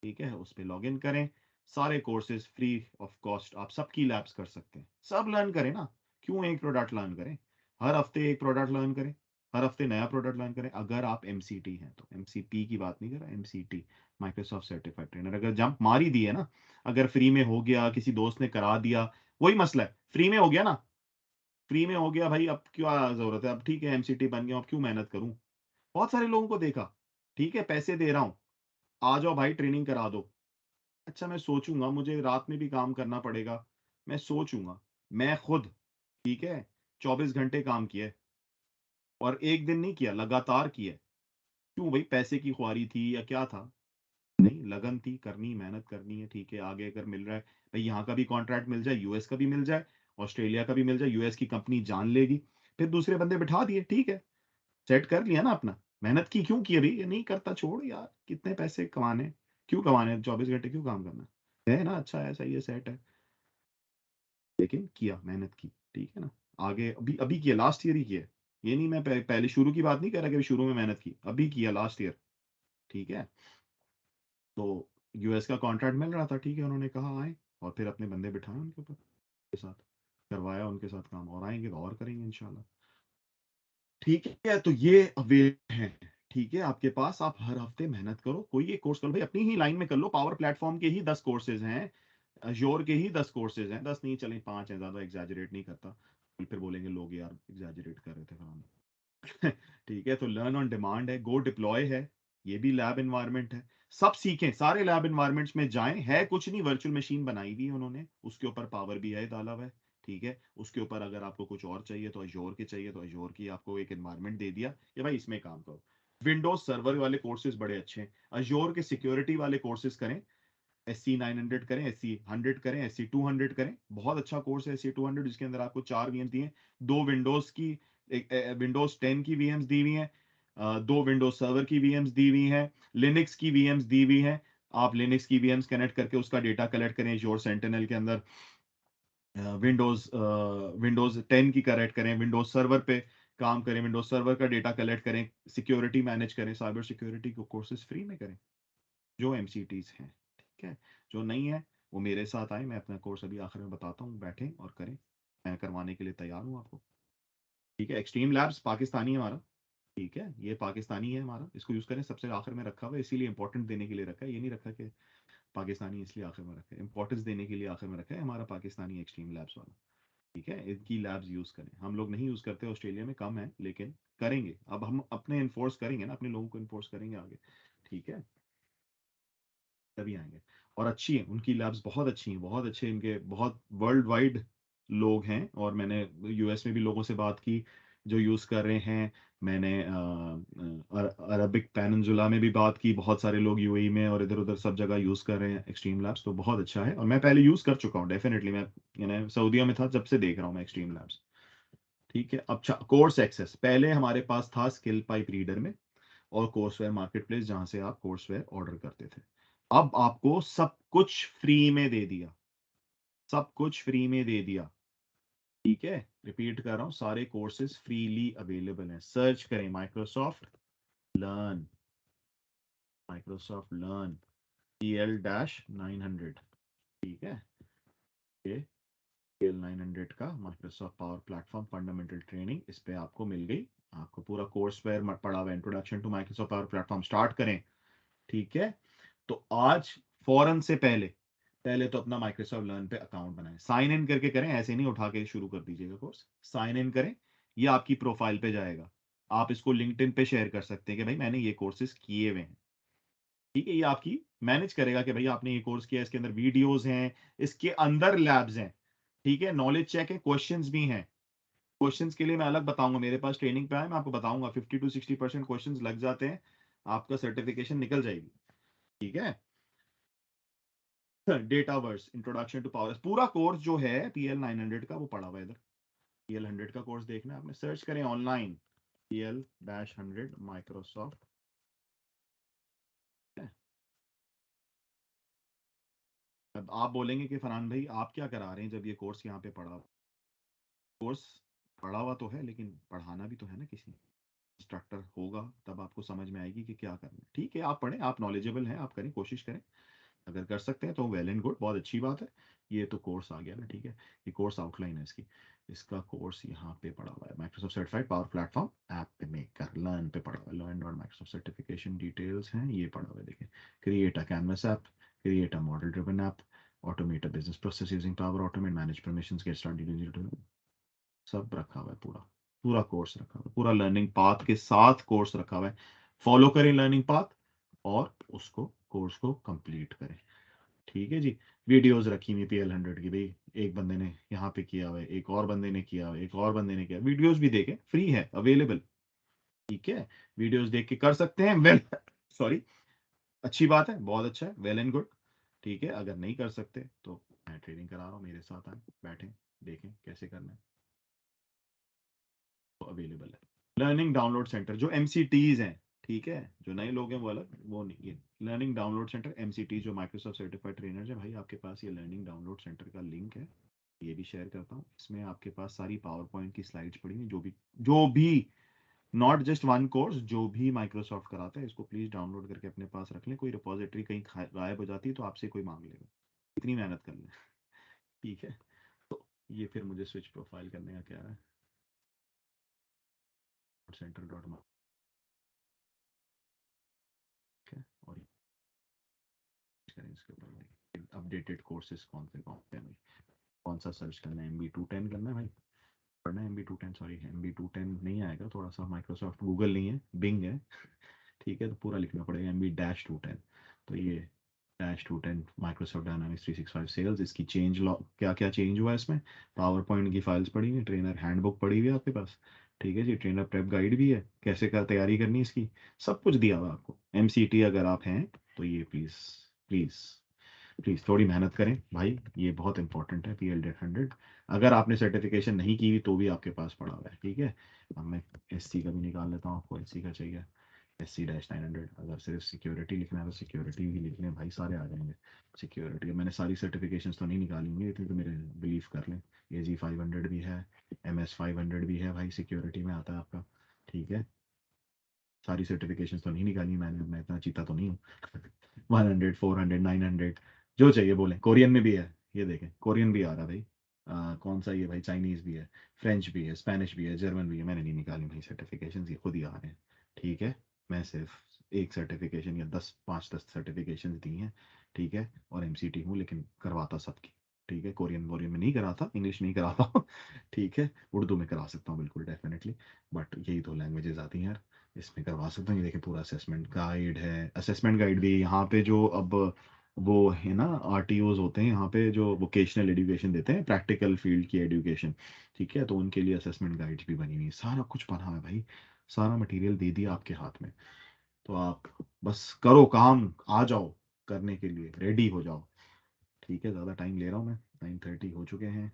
ठीक है, उस पर लॉग इन करें, सारे कोर्सेज फ्री ऑफ कॉस्ट, आप सबकी लैब्स कर सकते हैं, सब लर्न करें ना, क्यों एक प्रोडक्ट लर्न करें, हर हफ्ते एक प्रोडक्ट लर्न करें, हर हफ्ते नया प्रोडक्ट लर्न करें। अगर आप एमसीटी हैं तो, एमसीपी की बात नहीं कर रहा, एमसीटी, माइक्रोसॉफ्ट सर्टिफाइड ट्रेनर, अगर जंप मार ही दी है ना, अगर फ्री में हो गया, किसी दोस्त ने करा दिया, वही मसला है, फ्री में हो गया ना, फ्री में हो गया भाई, अब क्या जरूरत है, अब ठीक है एमसीटी बन गया, अब क्यों मेहनत करूं। बहुत सारे लोगों को देखा, ठीक है पैसे दे रहा हूं, आ जाओ भाई ट्रेनिंग करा दो, अच्छा मैं सोचूंगा, मुझे रात में भी काम करना पड़ेगा, मैं सोचूंगा। मैं खुद, ठीक है, 24 घंटे काम किए और एक दिन नहीं किया, लगातार किए। क्यों भाई, पैसे की ख्वारी थी या क्या था, नहीं, लगन थी, करनी, मेहनत करनी है। ठीक है, आगे अगर मिल रहा है भाई, यहाँ का भी कॉन्ट्रैक्ट मिल जाए, यूएस का भी मिल जाए, ऑस्ट्रेलिया का भी मिल जाए, यूएस की कंपनी जान लेगी, फिर दूसरे बंदे बिठा दिए, ठीक है, सेट कर लिया ना अपना। मेहनत की, क्यों की, अभी ये नहीं करता, छोड़ यार, कितने पैसे कमाने, क्यों कमाने, 24 घंटे क्यों काम करना है ना, अच्छा है, सही है, सेट है, लेकिन किया, मेहनत की, ठीक है ना। आगे अभी अभी किया, लास्ट ईयर ही किया, ये नहीं मैं पहले शुरू की बात नहीं कर रहा कि अभी शुरू में मेहनत की, अभी किया लास्ट ईयर। ठीक है, तो यूएस का कॉन्ट्रैक्ट मिल रहा था, ठीक है, उन्होंने कहा आए, और फिर अपने बंदे बिठाए उनके ऊपर, के साथ करवाया उनके साथ काम, और आएंगे तो और करेंगे इंशाल्लाह। ठीक है, तो ये अवेल है। ठीक है, आपके पास, आप हर हफ्ते मेहनत करो, कोई एक कोर्स करो भाई, अपनी ही लाइन में कर लो, पावर प्लेटफॉर्म के ही 10 कोर्सेज हैं, अज्योर के ही 10 कोर्सेज हैं, 10 नहीं चलें 5 हैं, ज्यादा एग्जैजरेट नहीं करता, फिर बोलेंगे लोग यार एग्जैजरेट कर रहे थे हम। ठीक है, तो लर्न ऑन डिमांड है, गो डिप्लॉय है, ये भी लैब इन्वायरमेंट है, सब सीखें, सारे लैब इन्वायरमेंट्स में जाएं, है कुछ नहीं, वर्चुअल मशीन बनाई हुई है उन्होंने, उसके ऊपर पावर भी है डाला हुआ है। ठीक है, उसके ऊपर अगर आपको कुछ और चाहिए तो अजोर के चाहिए तो अजोर की आपको एक एनवायरनमेंट दे दिया कि भाई इसमें काम करो। विंडोज सर्वर वाले कोर्सेज बड़े अच्छे हैं, अजोर के सिक्योरिटी वाले कोर्सेज करें, SC900 करें, SC100 करें, SC200 करें, बहुत अच्छा कोर्स है SC200, जिसके अंदर आपको 4 VMs दिए हैं, 2 विंडोज की, विंडोज 10 की VMs दी हुई हैं, 2 विंडोज सर्वर की VMs दी हुई हैं, लिनक्स की VMs दी हुई हैं, आप लिनक्स की VMs कनेक्ट करके उसका डेटा कलेक्ट करें योर सेंटिनल के अंदर, विंडोज 10 की करेक्ट करें, विंडोज सर्वर पे काम करें, विंडोज सर्वर का डेटा कलेक्ट करें, सिक्योरिटी मैनेज करें, साइबर सिक्योरिटी को कोर्सेज फ्री में करें, जो एमसीटीज हैं। ठीक है, जो नहीं है वो मेरे साथ आए, मैं अपना कोर्स अभी आखिर में बताता हूँ, बैठें और करें, मैं करवाने के लिए तैयार हूँ आपको। ठीक है, एक्सट्रीम लैब्स पाकिस्तानी है हमारा, ठीक है, ये पाकिस्तानी है हमारा, इसको यूज करें, सबसे आखिर में रखा हुआ है, इसीलिए इंपॉर्टेंट देने के लिए रखा है, ये नहीं रखा कि पाकिस्तानी इसलिए आखिर में रखा है, इंपॉर्टेंस देने के लिए आखिर में रखा है हमारा पाकिस्तानी एक्सट्रीम लैब्स वाला। ठीक है, इनकी लैब्स यूज करें, हम लोग नहीं यूज करते, ऑस्ट्रेलिया में कम है, लेकिन करेंगे, अब हम अपने इन्फोर्स करेंगे ना, अपने लोगों को इन्फोर्स करेंगे आगे। ठीक है, तभी आएंगे। और अच्छी है उनकी लैब्स, बहुत अच्छी हैं, बहुत अच्छे इनके, बहुत वर्ल्ड वाइड लोग हैं, और मैंने यूएस में भी लोगों से बात की जो यूज़ कर रहे हैं, मैंने अरबिक पेनिनसुला में भी बात की, बहुत सारे लोग यूएई में और इधर उधर सब जगह यूज़ कर रहे हैं एक्सट्रीम लैब्स, तो बहुत अच्छा है, और मैं पहले यूज़ कर चुका हूँ डेफिनेटली, मैं सऊदीया में था जब से देख रहा हूँ मैं एक्सट्रीम लैब्स। ठीक है, अच्छा, कोर्स एक्सेस, पहले हमारे पास था स्किल पाइप रीडर में और कोर्सवेयर मार्केट प्लेस, जहां से आप कोर्सवेयर ऑर्डर करते थे, अब आपको सब कुछ फ्री में दे दिया, सब कुछ फ्री में दे दिया। ठीक है, रिपीट कर रहा हूँ, सारे कोर्सेज फ्रीली अवेलेबल हैं। सर्च करें Microsoft learn, Microsoft learn PL-900। ठीक है, ये PL-900 का Microsoft Power platform fundamental training, इस पे आपको मिल गई। आपको पूरा कोर्स वेयर पड़ा हुआ है, introduction to Microsoft Power Platform. Start करें। ठीक है, तो आज फौरन से पहले पहले तो अपना माइक्रोसॉफ्ट लर्न पे अकाउंट बनाएं, साइन इन करके करें, ऐसे नहीं उठा के शुरू कर दीजिएगा कोर्स। साइन इन करें, ये आपकी प्रोफाइल पे जाएगा। आप इसको लिंक्डइन पे शेयर कर सकते हैं कि भाई मैंने ये कोर्सेज किए हुए हैं। ठीक है, ये आपकी मैनेज करेगा कि भाई आपने ये कोर्स किया, इसके अंदर वीडियोस हैं, इसके अंदर लैब्स हैं। ठीक है, नॉलेज चेक है, क्वेश्चंस भी हैं। क्वेश्चंस के लिए मैं अलग बताऊंगा, मेरे पास ट्रेनिंग पे आए, मैं आपको बताऊंगा। 50 to 60% क्वेश्चंस लग जाते हैं, आपका सर्टिफिकेशन निकल जाएगी। ठीक है, Dataverse, introduction to Power, पूरा कोर्स जो है PL-900 का वो पड़ा हुआ है इधर। PL-100 का कोर्स देखना है आपने, सर्च करें ऑनलाइन PL-100 माइक्रोसॉफ्ट। अब आप बोलेंगे कि फरहान भाई आप क्या करा रहे हैं जब ये कोर्स यहाँ पे पड़ा, कोर्स पढ़ा हुआ तो है लेकिन पढ़ाना भी तो है ना, किसी इंस्ट्रक्टर होगा तब आपको समझ में आएगी कि क्या करना है। ठीक है, आप पढ़ें, आप नॉलेजेबल हैं, आप करें, कोशिश करें। अगर कर सकते हैं तो वेल एंड गुड, बहुत अच्छी बात है। ये तो कोर्स आ गया ना, ठीक है, ये कोर्स आउटलाइन है इसकी। इसका कोर्स यहाँ पे पड़ा हुआ है, Microsoft certified power platform app maker learn पे पड़ा हुआ है। लर्न और माइक्रोसॉफ्ट सर्टिफिकेशन डिटेल्स हैं, ये पड़ा हुआ है, देखिए। Create a canvas app, create a model driven app, automate a business process using power automate, manage permissions, get started, सब रखा हुआ है। पूरा पूरा कोर्स रखा हुआ है, पूरा लर्निंग पाथ के साथ कोर्स रखा हुआ है। फॉलो करें लर्निंग पाथ और उसको कोर्स को कंप्लीट करें। ठीक है जी। वीडियोस रखी हुई PL-100 की, भाई एक बंदे ने यहाँ पे किया हुआ है, एक और बंदे ने किया हुआ है, एक और बंदे ने किया, वीडियोस भी देखें, फ्री है, अवेलेबल। ठीक है, वीडियोस देख के कर सकते हैं, वेल सॉरी, अच्छी बात है, बहुत अच्छा है, वेल एंड गुड। ठीक है, अगर नहीं कर सकते तो मैं ट्रेनिंग करा रहा हूँ, मेरे साथ आए, बैठें, देखें कैसे करना है, तो अवेलेबल है। लर्निंग डाउनलोड सेंटर जो MCTs हैं, ठीक है, जो नए लोग हैं वो अलग, वो नहीं, ये लर्निंग डाउनलोड सेंटर MCT जो माइक्रोसॉफ्ट सर्टिफाइड ट्रेनर है, भाई आपके पास ये लर्निंग डाउनलोड सेंटर का लिंक है, ये भी शेयर करता हूँ। इसमें आपके पास सारी पावर पॉइंट की स्लाइड्स पड़ी हुई, जो भी नॉट जस्ट वन कोर्स, जो भी माइक्रोसॉफ्ट कराता है, इसको प्लीज डाउनलोड करके अपने पास रख लें। कोई रिपोजिटरी कहीं गायब हो जाती है तो आपसे कोई मांग लेगा, इतनी मेहनत कर लें। ठीक है, तो ये फिर मुझे स्विच प्रोफाइल करने का क्या है, सेंटर डॉट मार्क है, और करें इसके ऊपर अपडेटेड कोर्सेज कौन से हैं भाई, कौन सा सर्च करना है, MB210 करना है भाई, पढ़ना है MB210, सॉरी MB210 नहीं आएगा, थोड़ा सा माइक्रोसॉफ्ट गूगल नहीं है, बिंग है। ठीक है, तो पूरा लिखना पड़ेगा MB-210। तो ये -210 माइक्रोसॉफ्ट डायनामिक्स 365 सेल्स, इसकी चेंज लॉ, क्या क्या चेंज हुआ है इसमें, पावर पॉइंट की फाइल्स पड़ी हुई, ट्रेनर हैंडबुक पड़ी हुई है आपके पास। ठीक है जी, ट्रेनर प्रेप गाइड भी है, कैसे क्या तैयारी करनी है इसकी, सब कुछ दिया हुआ है आपको। MCT अगर आप हैं तो ये प्लीज प्लीज प्लीज थोड़ी मेहनत करें भाई, ये बहुत इंपॉर्टेंट है PL-100। अगर आपने सर्टिफिकेशन नहीं की तो भी आपके पास पड़ा हुआ है। ठीक है, अब मैं SC का भी निकाल लेता हूँ, आपको SC का चाहिए, SC-900। अगर सिर्फ सिक्योरिटी लिखना है तो सिक्योरिटी भी लिख लें भाई, सारे आ जाएंगे। सिक्योरिटी मैंने सारी सर्टिफिकेशंस तो नहीं निकाली होंगी, इतनी तो मेरे बिलीव कर लें। AZ-500 भी है, MS-500 भी है भाई, सिक्योरिटी में आता है आपका। ठीक है, सारी सर्टिफिकेशन तो नहीं निकाली मैंने, मैं इतना चीता तो नहीं हूँ। 100, 400, 900, जो चाहिए बोले। कोरियन में भी है, ये देखें, कोरियन भी आ रहा है भाई। कौन सा ये भाई, चाइनीज भी है, फ्रेंच भी है, स्पेनिश भी है, जर्मन भी है। मैंने नहीं निकाली भाई सर्टिफिकेशन, ये खुद ही आ रहे हैं। ठीक है, मैं सिर्फ एक सर्टिफिकेशन या 10 सर्टिफिकेशन दी हैं। ठीक है, और MCT हूँ, लेकिन करवाता सबकी। ठीक है, कोरियन वोरियन में नहीं कराता, इंग्लिश नहीं कराता। ठीक है, उर्दू में करा सकता हूँ बिल्कुल डेफिनेटली, बट यही दो लैंग्वेजेस आती हैं यार, इसमें करवा सकता हूँ। ये देखिए, पूरा असेसमेंट गाइड है, असेसमेंट गाइड भी यहाँ पे, जो अब वो है ना, RTOs होते हैं यहाँ पे जो वोकेशनल एजुकेशन देते हैं, प्रैक्टिकल फील्ड की एजुकेशन। ठीक है, तो उनके लिए असेसमेंट गाइड्स भी बनी हुई है, सारा कुछ बना है भाई, सारा मटेरियल दे दिया आपके हाथ में। तो आप बस करो काम, आ जाओ करने के लिए, रेडी हो जाओ। ठीक है, ज़्यादा टाइम ले रहा हूँ मैं, 9:30 हो चुके हैं,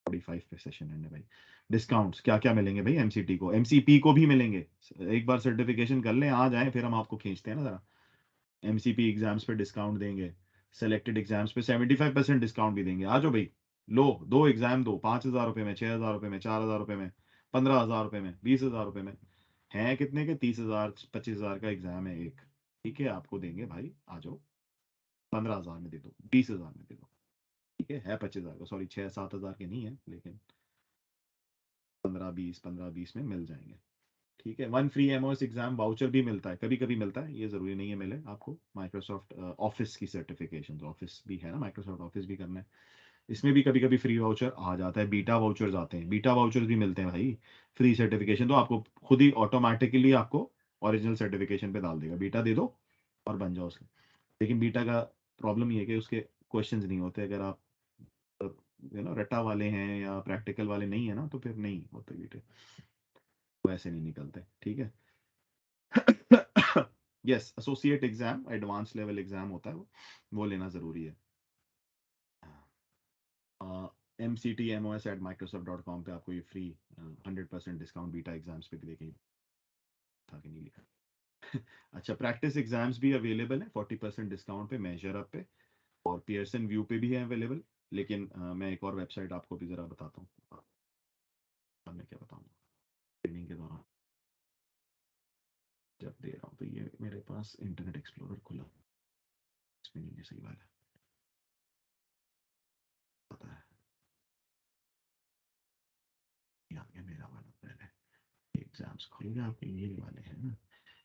45 पे सेशन है भाई। डिस्काउंट्स क्या क्या मिलेंगे भाई, MCT को, MCP को भी मिलेंगे। एक बार सर्टिफिकेशन कर लें, आ जाएं, फिर हम आपको खींचते हैं ना जरा। MCP एग्जाम्स पे डिस्काउंट देंगे, सेलेक्टेड एग्जाम्स पे 75% डिस्काउंट भी देंगे, आ जाओ भाई। लो, 2 एग्जाम दो, 5,000 रुपये में, 6,000 रुपये में, 4,000 रुपये में, 15,000 रुपये में, 20,000 रुपये में। है कितने के? 30,000 25,000 का एग्जाम है एक। ठीक है, आपको देंगे भाई, आ जाओ। 15,000 में दे दो, 20,000 में दे दो। ठीक है 25,000 का, सॉरी 6-7 हज़ार के नहीं है, लेकिन 15-20 में मिल जाएंगे। ठीक है, 1 फ्री एमओएस एग्जाम वाउचर भी मिलता है, कभी कभी मिलता है, ये जरूरी नहीं है मिले आपको। माइक्रोसॉफ्ट ऑफिस की सर्टिफिकेशन, ऑफिस भी है ना, माइक्रोसॉफ्ट ऑफिस भी करना है, इसमें भी कभी कभी फ्री वाउचर आ जाता है। बीटा वाउचर्स आते हैं, बीटा वाउचर्स भी मिलते हैं भाई। फ्री सर्टिफिकेशन तो आपको खुद ही ऑटोमेटिकली आपको ओरिजिनल सर्टिफिकेशन पे डाल देगा, बीटा दे दो और बन जाओ उसके। लेकिन बीटा का प्रॉब्लम ये है कि उसके क्वेश्चंस नहीं होते, अगर आप रट्टा वाले हैं या प्रैक्टिकल वाले नहीं है ना, तो फिर नहीं होते बीटे, वैसे नहीं निकलते। ठीक है। Yes, associate exam advance level exam होता है, वो लेना जरूरी है। mctmos@microsoft.com पे आपको ये फ्री 100% डिस्काउंट बीटा एग्जाम्स पे भी देखेंगे, था कि नहीं लिखा। अच्छा, प्रैक्टिस एग्जाम्स भी अवेलेबल है 40% डिस्काउंट पे, मेजर अप पे, और पियर्सन व्यू पे भी है अवेलेबल। लेकिन मैं एक और वेबसाइट आपको भी जरा बताता हूँ, मैं क्या बताऊँ, ट्रेनिंग के दौरान जब दे रहा हूँ तो ये मेरे पास इंटरनेट एक्सप्लोरर खुला, इसमें नहीं है, सही वाला पता है, ये आ गया मेरा वाला पहले। एग्जाम्स खुल गया आपके, ये वाले हैं ना,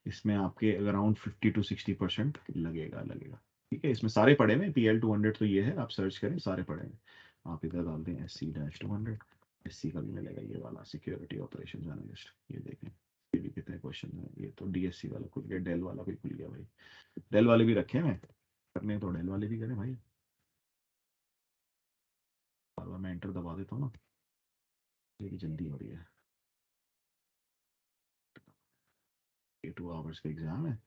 इसमें आपके अराउंड 50 to 60% लगेगा। ठीक है, इसमें सारे पड़े हुए, PL 200 तो ये है, आप सर्च करें, सारे पड़े हैं। आप इधर डाल दें SC-200, SC का भी मिलेगा ये वाला, सिक्योरिटी ऑपरेशन एनालिस्ट, ये देखें, ये भी कितने क्वेश्चन है। ये तो DSC वाला खुल गया, डेल वाला भी खुल गया भाई, डेल वाले भी रखे हैं, करने हैं तो डेल वाले भी करें भाई। बार बार मैं एंटर दबा देता हूँ ना, ये जल्दी हो रही है। ये 2 आवर्स का एग्जाम है,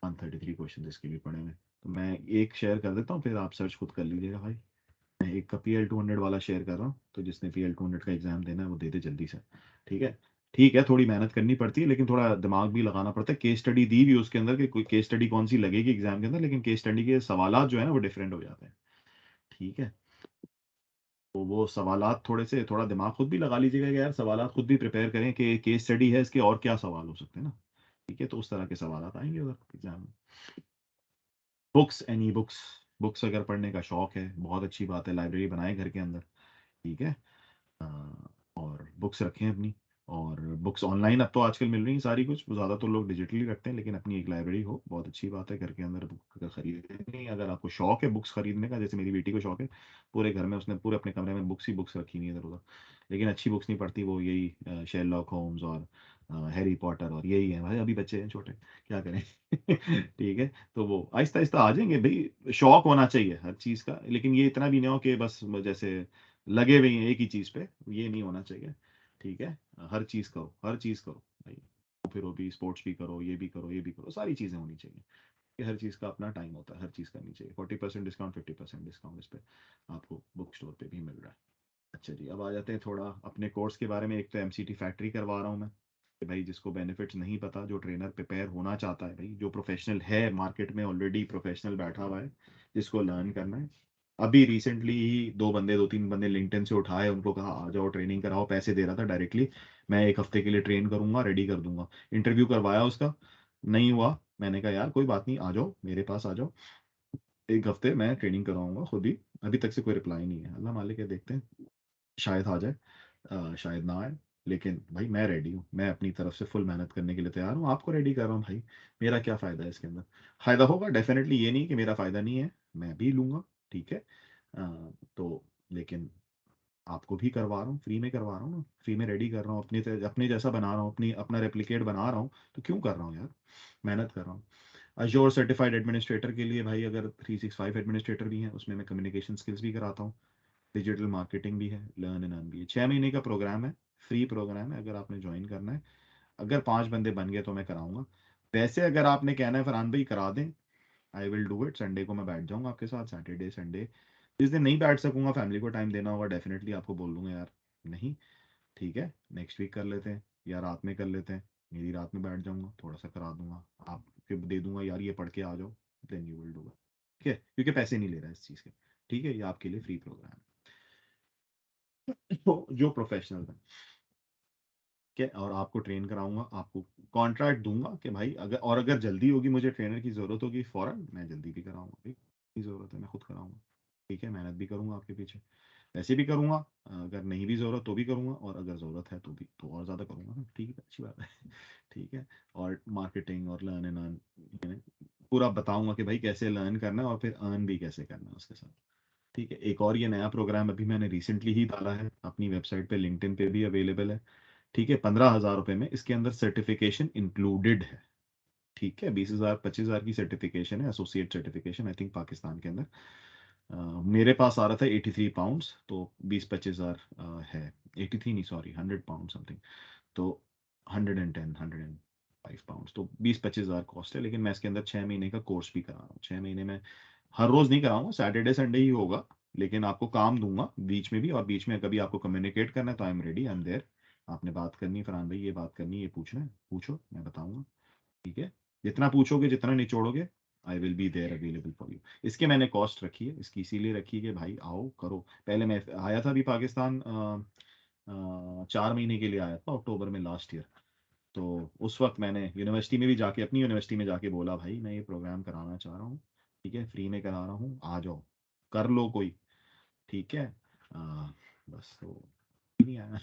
133 क्वेश्चन इसके भी पड़े हुए हैं। तो मैं एक शेयर कर देता हूँ, फिर आप सर्च खुद कर लीजिएगा भाई। मैं एक का PL 200 वाला शेयर कर रहा हूँ, तो जिसने PL 200 का एग्जाम देना है वो दे दे जल्दी से। ठीक है। ठीक है, थोड़ी मेहनत करनी पड़ती है, लेकिन थोड़ा दिमाग भी लगाना पड़ता है। केस स्टडी दी भी उसके अंदर कि कोई केस स्टडी कौन सी लगेगी एग्जाम के अंदर, लेकिन केस स्टडी के सवालात जो है ना वो डिफरेंट हो जाते हैं। ठीक है, तो वो सवालात थोड़े से, थोड़ा दिमाग खुद भी लगा लीजिएगा कि यार सवालात खुद भी प्रिपेयर करें कि केस स्टडी है, इसके और क्या सवाल हो सकते हैं ना। ठीक है, तो उस तरह के सवालात आएंगे उधर एग्जाम में। Books and e books, books अगर पढ़ने का शौक है, बहुत अच्छी बात है, लाइब्रेरी बनाए घर के अंदर। ठीक है। अ, और बुक्स रखें अपनी, और बुक्स ऑनलाइन अब तो आजकल मिल रही हैं सारी कुछ, ज़्यादा तो लोग डिजिटली रखते हैं, लेकिन अपनी एक लाइब्रेरी हो, बहुत अच्छी बात है, घर के अंदर बुक खरीदने। अगर आपको शौक है बुक्स खरीदने का, जैसे मेरी बेटी को शौक है, पूरे घर में उसने पूरे अपने कमरे में बुक्स ही बुक्स रखी हुई है इधर उधर, लेकिन अच्छी बुक्स नहीं पढ़ती वो, यही शेरलॉक होम्स और हैरी पॉटर और यही है भाई, अभी बच्चे हैं छोटे, क्या करें। ठीक है, तो वो आहिस्ता आहिस्ता आ जाएंगे भाई, शौक होना चाहिए हर चीज़ का, लेकिन ये इतना भी नहीं हो कि बस जैसे लगे हुए हैं एक ही चीज़ पे, ये नहीं होना चाहिए। ठीक है, हर चीज़ करो, हर चीज़ करो भाई, फिर वो भी स्पोर्ट्स भी करो, ये भी करो, ये भी करो, सारी चीज़ें होनी चाहिए, कि हर चीज़ का अपना टाइम होता है, हर चीज़ करनी चाहिए। 40% डिस्काउंट, 50% डिस्काउंट इस पे आपको बुक स्टोर पे भी मिल रहा है। अच्छा जी, अब आ जाते हैं थोड़ा अपने कोर्स के बारे में। एक तो MCT फैक्ट्री करवा रहा हूँ मैं, कि भाई जिसको बेनिफिट्स नहीं पता, जो ट्रेनर प्रिपेयर होना चाहता है भाई, जो प्रोफेशनल है मार्केट में, ऑलरेडी प्रोफेशनल बैठा हुआ है, जिसको लर्न करना है। अभी रिसेंटली ही 2 बंदे 2 3 बंदे लिंक्डइन से उठाए, उनको कहा आ जाओ ट्रेनिंग कराओ, पैसे दे रहा था डायरेक्टली, मैं 1 हफ्ते के लिए ट्रेन करूंगा, रेडी कर दूंगा। इंटरव्यू करवाया उसका, नहीं हुआ, मैंने कहा यार कोई बात नहीं, आ जाओ मेरे पास आ जाओ, 1 हफ्ते मैं ट्रेनिंग कराऊंगा खुद ही। अभी तक से कोई रिप्लाई नहीं है, अल्लाह मालिक है, देखते हैं, शायद आ जाए, शायद ना आए। लेकिन भाई मैं रेडी हूँ, मैं अपनी तरफ से फुल मेहनत करने के लिए तैयार हूँ, आपको रेडी कर रहा हूँ भाई। मेरा क्या फ़ायदा है इसके अंदर? फ़ायदा होगा डेफिनेटली, ये नहीं कि मेरा फ़ायदा नहीं है, मैं भी लूँगा। ठीक है। तो लेकिन आपको भी करवा रहा हूँ, फ्री में करवा रहा हूँ ना, फ्री में रेडी कर रहा हूँ, अपने जैसा बना रहा हूँ, अपनी अपना रेप्लिकेट बना रहा हूँ, तो क्यों कर रहा हूँ यार, मेहनत कर रहा हूँ। अश्योर सर्टिफाइड एडमिनिस्ट्रेटर के लिए भाई, अगर 365 एडमिनिस्ट्रेटर भी हैं, उसमें मैं कम्युनिकेशन स्किल्स भी कराता हूँ, डिजिटल मार्केटिंग भी है, लर्न एंड अर्न भी है। 6 महीने का प्रोग्राम है, फ्री प्रोग्राम है, अगर आपने ज्वाइन करना है। अगर 5 बंदे बन गए तो मैं कराऊंगा। वैसे अगर आपने कहना है फरहान भाई करा दें, I will do it, Sunday को मैं बैठ जाऊंगा आपके साथ, सैटरडे संडे। जिस दिन नहीं बैठ सकूंगा, फैमिली को टाइम देना होगा, डेफिनेटली आपको बोल दूंगा यार नहीं, ठीक है नेक्स्ट वीक कर लेते हैं, या रात में कर लेते हैं, मेरी रात में बैठ जाऊंगा, थोड़ा सा करा दूंगा, आप फिर दे दूंगा यार ये पढ़ के आ जाओ, then you will do it. ठीक है, क्योंकि पैसे नहीं ले रहा है इस चीज़ के। ठीक है, ये आपके लिए फ्री प्रोग्राम है। तो जो प्रोफेशनल है, ठीक है, और आपको ट्रेन कराऊंगा, आपको कॉन्ट्रैक्ट दूंगा कि भाई अगर जल्दी होगी, मुझे ट्रेनर की जरूरत होगी फौरन, मैं जल्दी भी कराऊंगा, ठीक, की जरूरत है मैं खुद कराऊंगा, ठीक है, मेहनत भी करूंगा आपके पीछे, वैसे भी करूंगा, अगर नहीं भी जरूरत तो भी करूंगा, और अगर जरूरत है तो भी तो और ज्यादा करूंगा ना, ठीक है, अच्छी बात है। ठीक है, और मार्केटिंग और लर्न एंड अर्न पूरा बताऊंगा कि भाई कैसे लर्न करना है और फिर अर्न भी कैसे करना है उसके साथ। ठीक है, एक और ये नया प्रोग्राम अभी मैंने रिसेंटली ही डाला है अपनी वेबसाइट पे, लिंक्डइन पे भी अवेलेबल है। ठीक है, 15,000 रुपए में इसके अंदर सर्टिफिकेशन इंक्लूडेड है। ठीक है, 20,000 25,000 की सर्टिफिकेशन है, associate certification, I think Pakistan के अंदर। मेरे पास आ रहा था 83 पाउंड्स, तो 20-25,000 है। 83 नहीं, सॉरी, 100 पाउंड समथिंग, तो 105 पाउंड्स, तो 20-25,000 कॉस्ट है। लेकिन मैं इसके अंदर 6 महीने का कोर्स भी करा रहा हूँ, 6 महीने में हर रोज नहीं कराऊंगा, सैटरडे संडे ही होगा, लेकिन आपको काम दूंगा बीच में भी, और बीच में कभी आपको कम्युनिकेट करना है तो I am ready, I am there. आपने बात करनी है फरहान भाई, ये बात करनी है, ये पूछना है, पूछो, मैं बताऊंगा। ठीक है, जितना पूछोगे, जितना निचोड़ोगे, I will be there available for you. इसके मैंने कॉस्ट रखी है, इसकी इसीलिए रखी है कि भाई आओ करो। पहले मैं आया था अभी पाकिस्तान, 4 महीने के लिए आया था, अक्टूबर में लास्ट ईयर। तो उस वक्त मैंने यूनिवर्सिटी में भी जाके, अपनी यूनिवर्सिटी में जाके बोला, भाई मैं ये प्रोग्राम कराना चाह रहा हूँ, ठीक है, फ्री में करा रहा हूँ, आ जाओ, कर लो कोई। ठीक है, बस तो नहीं आया।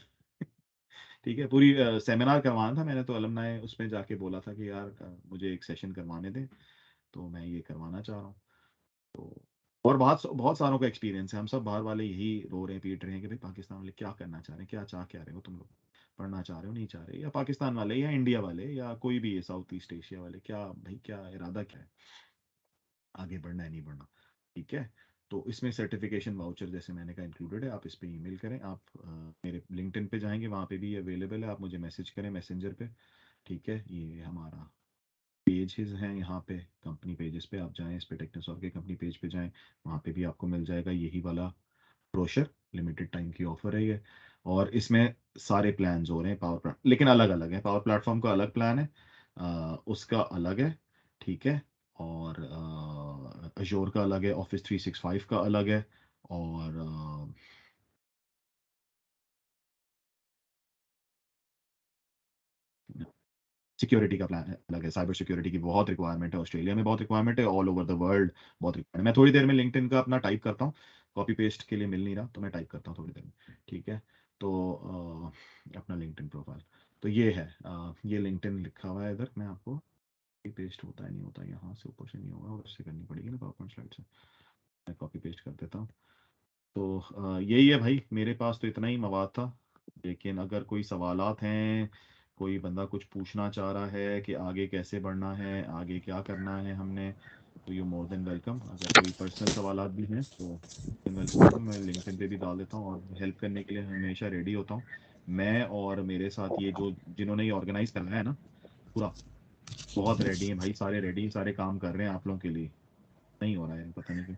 ठीक है, पूरी सेमिनार करवाना था मैंने, तो अलमनाई उसमें जाके बोला था कि यार मुझे एक सेशन करवाने दें, तो मैं ये करवाना चाह रहा हूँ। तो और बहुत बहुत सारों का एक्सपीरियंस है, हम सब बाहर वाले यही रो रहे हैं, पीट रहे हैं कि भाई पाकिस्तान वाले क्या करना चाह रहे हैं, क्या रहे हो तुम लोग, पढ़ना चाह रहे हो, नहीं चाह रहे, या पाकिस्तान वाले या इंडिया वाले या कोई भी है साउथ ईस्ट एशिया वाले, क्या भाई, क्या इरादा क्या है, आगे बढ़ना है नहीं बढ़ना। ठीक है, तो इसमें सर्टिफिकेशन वाउचर जैसे मैंने कहा इंक्लूडेड है, आप इस पे ईमेल करें, आप मेरे लिंक्डइन पे जाएंगे, वहाँ पे भी अवेलेबल है, आप मुझे मैसेज करें मैसेंजर पे। ठीक है, ये हमारा पेजेस हैं, यहाँ पे कंपनी पेजेस पे आप जाएं, इस पे टेक्नोसॉफ्ट के कंपनी पेज पे जाएं, वहाँ पे भी आपको मिल जाएगा यही वाला ब्रोशर, लिमिटेड टाइम की ऑफर है ये। और इसमें सारे प्लान्स हो रहे हैं पावर प्लान, लेकिन अलग अलग है, पावर प्लेटफॉर्म का अलग प्लान है, उसका अलग है। ठीक है, और अजोर का अलग है, ऑफिस 365 का अलग है, और सिक्योरिटी का प्लान अलग है। साइबर सिक्योरिटी की बहुत रिक्वायरमेंट है, ऑस्ट्रेलिया में बहुत रिक्वायरमेंट है, ऑल ओवर द वर्ल्ड बहुत रिक्वायरमेंट। मैं थोड़ी देर में लिंक्डइन का अपना टाइप करता हूँ, कॉपी पेस्ट के लिए मिल नहीं रहा, तो मैं टाइप करता हूँ थोड़ी देर में। ठीक है, तो अपना लिंक्डइन प्रोफाइल, तो ये है, ये लिंक्डइन लिखा हुआ है इधर, मैं आपको पेस्ट होता है नहीं होता, यहाँ से ऊपर से नहीं होगा, उधर से करनी पड़ेगी ना पावर स्लाइड से, मैं कॉपी पेस्ट कर देता हूँ। तो यही है भाई, मेरे पास तो इतना ही मवाद था, लेकिन अगर कोई सवालात हैं, कोई बंदा कुछ पूछना चाह रहा है कि आगे कैसे बढ़ना है, आगे क्या करना है हमने, तो यू मोर देन वेलकम। अगर कोई पर्सनल सवालात भी हैं तो वेलकम, मैं लिंक्डइन पे भी डाल देता हूँ, और हेल्प करने के लिए हमेशा रेडी होता हूँ। मैं और मेरे साथ ये जो जिन्होंने ये ऑर्गेनाइज करना है ना पूरा, बहुत रेडी हैं भाई, सारे रेडी, सारे काम कर रहे हैं आप लोगों के लिए। नहीं हो रहा है, पता नहीं क्यों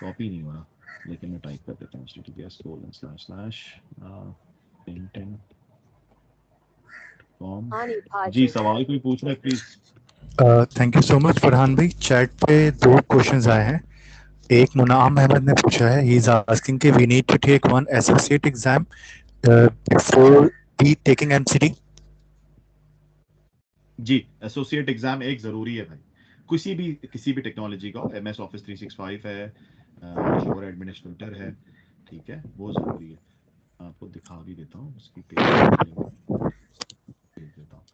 कॉपी नहीं हो रहा, लेकिन मैं टाइप कर देता हूँ https:// linkedin कॉम। हाँ जी, विभाजन। सवाल कोई पूछ रहा है please. Thank you so much Farhan भाई। चैट पे दो क्वेश्चंस आए हैं। एक मुनाम अहमद ने पूछा है, ही इज आस्किंग कि we need to take one associate exam before we taking MCD. जी, एसोसिएट एग्जाम एक जरूरी है भाई, किसी भी टेक्नोलॉजी का हो, MS ऑफिस 365 है, अश्योर एडमिनिस्ट्रेटर है, ठीक है, वो जरूरी है। आपको दिखा भी देता हूँ उसकी पेज की लिंक भेज देता हूँ।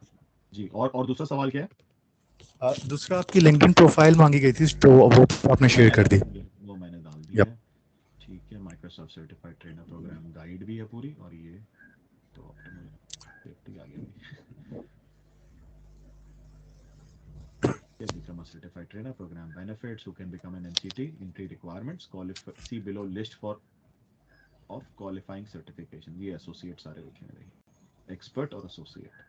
जी, और दूसरा सवाल क्या है? दूसरा, आपकी लिंक्डइन प्रोफाइल मांगी गई थी, तो वो आपने शेयर मैंने कर दी। डाल दी है, वो मैंने डाल दी यप। है। ठीक है, Microsoft certified trainer program guide भी है पूरी, और ये तो ऑप्टिमल सेफ्टी आ गया भाई। Yeah, become a certified trainer program benefits, who can become an MCT, entry requirements, qualify, see below list for of qualifying certification, ये एसोसिएट सारे लिखे हैं भाई, एक्सपर्ट और एसोसिएट।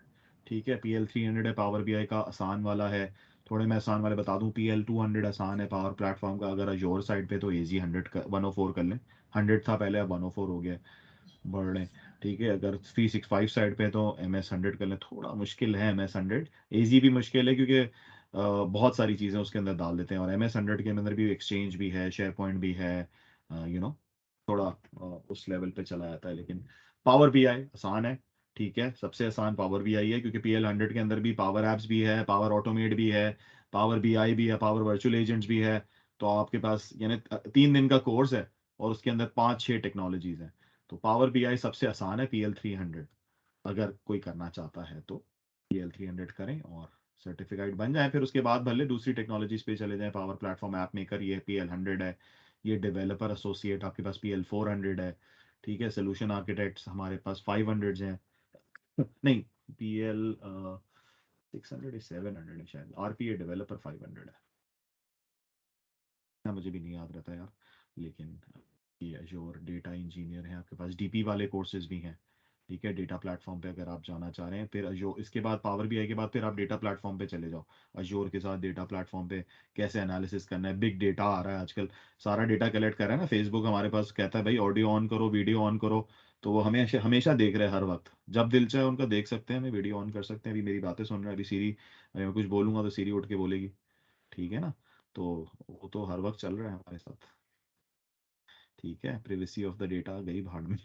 ठीक है, PL 300 है, पावर BI का आसान वाला है। थोड़े मैं आसान वाले बता दूं, PL 200 आसान है पावर प्लेटफॉर्म का, अगर अजोर साइड पे तो AZ 100 का 104 कर लें, 100 था पहले, अब 104 हो गया, बढ़ रहे हैं। ठीक है, अगर 365 साइड पे तो MS 100 कर लें, थोड़ा मुश्किल है MS 100, AZ भी मुश्किल है क्योंकि बहुत सारी चीज़ें उसके अंदर डाल देते हैं, और MS 100 के अंदर भी एक्सचेंज भी है, शेयर पॉइंट भी है, यू नो थोड़ा उस लेवल पे चला जाता है। लेकिन पावर बीआई आसान है, ठीक है, सबसे आसान पावर बीआई है, क्योंकि PL100 के अंदर भी पावर एप्स भी है, पावर ऑटोमेट भी है, पावर बीआई भी है, पावर वर्चुअल एजेंट्स भी है। तो आपके पास यानी 3 दिन का कोर्स है और उसके अंदर 5-6 टेक्नोलॉजीज हैं। तो पावर बीआई सबसे आसान है PL300, अगर कोई करना चाहता है तो PL300 करें और सर्टिफिकेट बन जाए। फिर उसके बाद भले दूसरी टेक्नोलॉजीज पे चले जाएं, पावर प्लेटफॉर्म ऐप मेकर ये PL100 है, ये डेवलपर एसोसिएट आपके पास PL400 है, ठीक है, सोल्यूशन आर्किटेक्ट्स हमारे पास 500 हैं, नहीं, PL 600 या 700 है शायद, RPA डेवलपर 500 है, ना मुझे भी नहीं याद रहता यार। लेकिन ये एजोर डेटा इंजीनियर है आपके पास, DP वाले कोर्सेज भी हैं, ठीक है, डेटा प्लेटफॉर्म पे अगर आप जाना चाह रहे हैं। फिर अजोर, इसके बाद पावर बीआई के बाद फिर आप डेटा प्लेटफॉर्म पे चले जाओ, अजोर के साथ डेटा प्लेटफॉर्म पे कैसे एनालिसिस करना है। बिग डेटा आ रहा है आजकल, सारा डेटा कलेक्ट कर रहा है ना फेसबुक, हमारे पास कहता है भाई ऑडियो ऑन करो, वीडियो ऑन करो, तो वो हमेशा हमेशा देख रहे हैं, हर वक्त जब दिल चाहे उनका देख सकते हैं, हमें वीडियो ऑन कर सकते हैं। अभी मेरी बातें सुन रहे हैं, अभी सीरी, मैं कुछ बोलूंगा तो सीरी उठ के बोलेगी, ठीक है ना। तो वो तो हर वक्त चल रहा है हमारे साथ, ठीक है। प्रिवेसी ऑफ द डेटा गई भाड़ में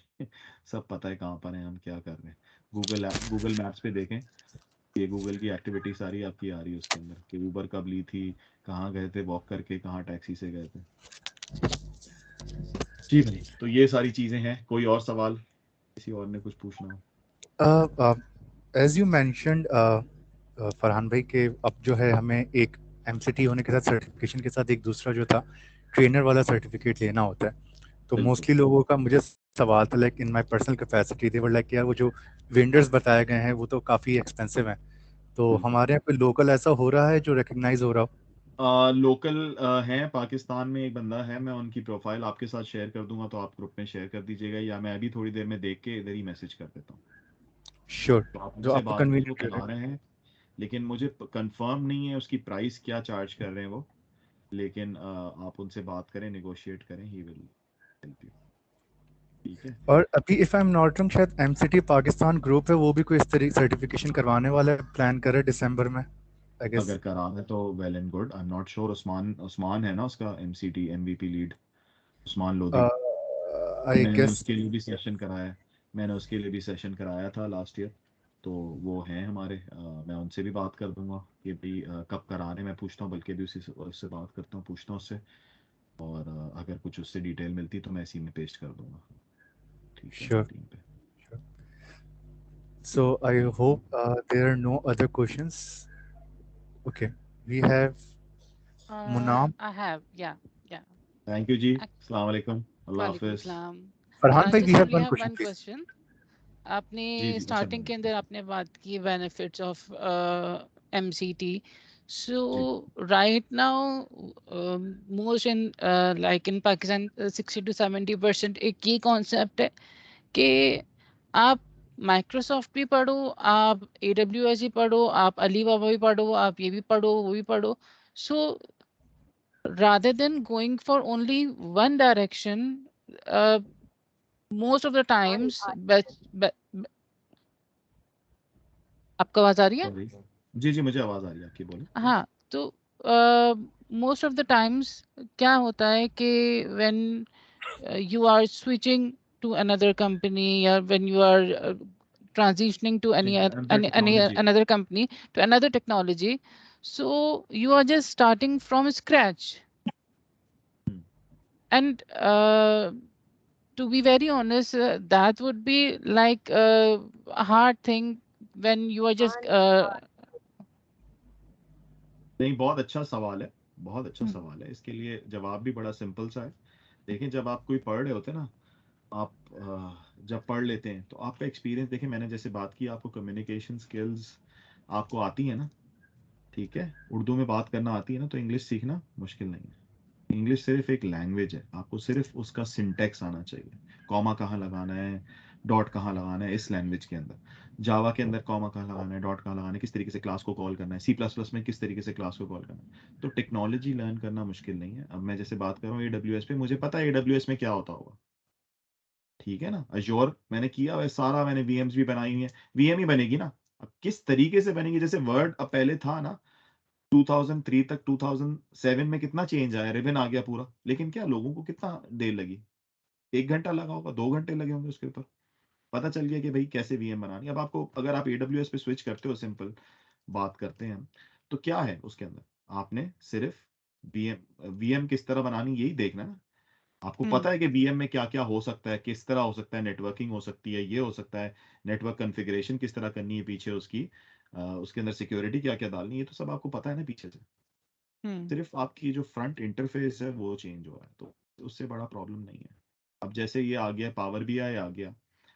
सब पता है कहाँ पर है, हम क्या कर रहे हैं। गूगल मैप्स पे देखें, ये गूगल की एक्टिविटी सारी आपकी आ रही है उसके अंदर, कि ऊबर कब ली थी, कहाँ गए थे वॉक करके, कहाँ टैक्सी से गए थे। जी भाई, तो ये सारी चीजें हैं। कोई और सवाल किसी और ने कुछ पूछना हो? एज यू मैंशनड फरहान भाई के अब जो है हमें एक MCT होने के साथ सर्टिफिकेशन के साथ एक दूसरा जो था ट्रेनर वाला सर्टिफिकेट लेना होता है। तो बिल्कुल। मोस्टली लोगों का मुझे सवाल था, like in my personal capacity they were like यार वो जो वेंडर्स बताए गए हैं वो तो काफ़ी एक्सपेंसिव हैं, तो बिल्कुल हमारे यहाँ कोई लोकल ऐसा हो रहा है जो रिकग्नाइज हो रहा हो? लोकल हैं पाकिस्तान में, एक बंदा है, मैं उनकी प्रोफाइल आपके साथ शेयर कर दूंगा, तो आप ग्रुप में शेयर कर दीजिएगा, या मैं अभी थोड़ी देर में देख के इधर ही मैसेज कर देता हूँ। श्योर, तो आप जो उनसे आपको बात करें, वो कन्वीनियंट करा लगे। रहे हैं। लेकिन मुझे कंफर्म नहीं है उसकी प्राइस क्या चार्ज कर रहे हैं वो। लेकिन आप उनसे बात करें, नेगोशिएट करें, ही विल हेल्प यू, ठीक है। और अभी if I am not wrong शायद MCT पाकिस्तान ग्रुप है वो भी कोई इस तरीके सर्टिफिकेशन करवाने वाला प्लान कर रहे हैं दिसंबर में, आई गेस। अगर करा है तो well and good, I am not sure. Usman Usman है ना उसका MCT MVP lead, Usman Lodhi. I मैंने गेस। उसके लिए भी सेशन कराया है, मैंने उसके लिए भी सेशन कराया था लास्ट ईयर। तो वो हैं हमारे, मैं उनसे भी बात कर दूंगा कि भाई कब कराने, मैं पूछता हूँ, बल्कि भी उसी से उससे बात करता हूँ, पूछता हूँ उससे। और अगर कुछ उससे डिटेल मिलती तो मैं इसी में पेस्ट कर दूंगा, ठीक है, श्योर। टीम पे। So I जी hope there are no other questions. Okay, we have Munam. I have, yeah, yeah. Thank you जी, Ac- अस्सलाम वालेकुम, अल्लाह Walaikum Hafiz. salam. Farhan bhai, we Just have only one have question, one please. question. जी आपने जी, अच्छा starting मैंने, के अंदर आपने बात की बेनिफिट्स ऑफ MCT. So जी right now, most in like in Pakistan, 60 to 70% एक ये कॉन्सेप्ट है कि आप माइक्रोसॉफ्ट भी पढ़ो, आप AWS भी पढ़ो, आप अलीबाबा भी पढ़ो, आप ये भी पढ़ो, वो भी पढ़ो. So rather than going for only one direction, uh, most of the times आपका आवाज आ रही है? सॉरी, जी जी मुझे आवाज़ आ रही है आपकी, बोलो। हाँ, तो मोस्ट ऑफ द टाइम्स क्या होता है कि when you are switching to another company, or when you are transitioning to जी, any, another any technology। another company, to another technology, so you are just starting from scratch. Hmm, And to be very honest, that would be like a hard thing when you are just नहीं, बहुत अच्छा सवाल है, बहुत अच्छा सवाल है। इसके लिए जवाब भी बड़ा सिंपल सा है। देखिए, जब आप कोई पढ़ रहे होते हैं ना, आप जब पढ़ लेते हैं तो आपका एक्सपीरियंस, देखिए मैंने जैसे बात की, आपको कम्युनिकेशन स्किल्स आपको आती है ना, ठीक है, उर्दू में बात करना आती है ना, तो इंग्लिश सीखना मुश्किल नहीं है। इंग्लिश सिर्फ एक लैंग्वेज है, आपको सिर्फ उसका सिंटेक्स आना चाहिए, कॉमा कहाँ लगाना है, डॉट कहाँ लगाना है इस लैंग्वेज के अंदर। जावा के अंदर कॉमा कहाँ लगाना है, डॉट कहाँ लगाना है, किस तरीके से क्लास को कॉल करना है, C++ में किस तरीके से क्लास को कॉल करना है। तो टेक्नोलॉजी लर्न करना मुश्किल नहीं है। अब मैं जैसे बात कर रहा हूँ AWS पे, मुझे पता है AWS में क्या होता होगा, ठीक है ना। अश्योर मैंने किया हुआ है सारा, मैंने VMs भी बनाई हुई है, VM ही बनेगी ना। अब किस तरीके से बनेगी, जैसे वर्ड अब पहले था ना, 2003 तक, 2007 में कितना चेंज आया, रिबन आ गया पूरा, लेकिन क्या लोगों को कितना देर लगी, 1 घंटा लगा होगा, 2 घंटे लगे होंगे उसके ऊपर। पता चल गया कि भाई कैसे वीएम बनानी। अब आपको अगर आप AWS पे स्विच करते हो, सिंपल बात करते हैं हम, तो क्या है उसके अंदर, आपने सिर्फ वीएम किस तरह बनानी यही देखना है ना। आपको पता है कि वीएम में क्या क्या हो सकता है, किस तरह हो सकता है, नेटवर्किंग हो सकती है, ये हो सकता है, नेटवर्क कॉन्फ़िगरेशन किस तरह करनी है पीछे उसकी, उसके अंदर सिक्योरिटी क्या क्या डालनी है, ये तो सब आपको पता है ना पीछे से। सिर्फ आपकी जो फ्रंट इंटरफेस है वो चेंज हो रहा है, तो उससे बड़ा प्रॉब्लम नहीं है। अब जैसे ये आ गया, पावर BI आ गया,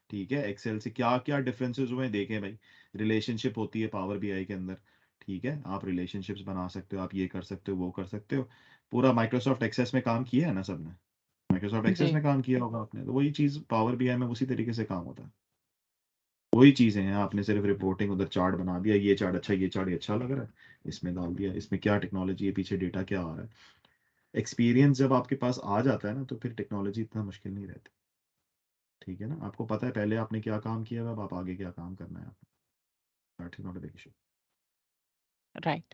ठीक है, एक्सेल से क्या क्या डिफरेंसेस हुए देखें भाई। रिलेशनशिप होती है पावर BI के अंदर, ठीक है, आप रिलेशनशिप्स बना सकते हो, आप ये कर सकते हो, वो कर सकते हो। पूरा माइक्रोसॉफ्ट एक्सेस में काम किया है ना सबने, माइक्रोसॉफ्ट एक्सेस जी में काम किया होगा आपने, तो वही चीज पावर BI में उसी तरीके से काम होता है। वही चीजें हैं, आपने सिर्फ रिपोर्टिंग उधर चार्ट बना दिया, ये चार्ट अच्छा, ये चार्ट अच्छा लग रहा है, इसमें डाल दिया, इसमें क्या टेक्नोलॉजी है, पीछे डेटा क्या आ रहा है। एक्सपीरियंस जब आपके पास आ जाता है ना, तो फिर टेक्नोलॉजी इतना मुश्किल नहीं रहती। ठीक है ना, आपको पता है पहले आपने क्या काम किया है, अब आप आगे क्या काम करना है आपको। That is not a big issue. Right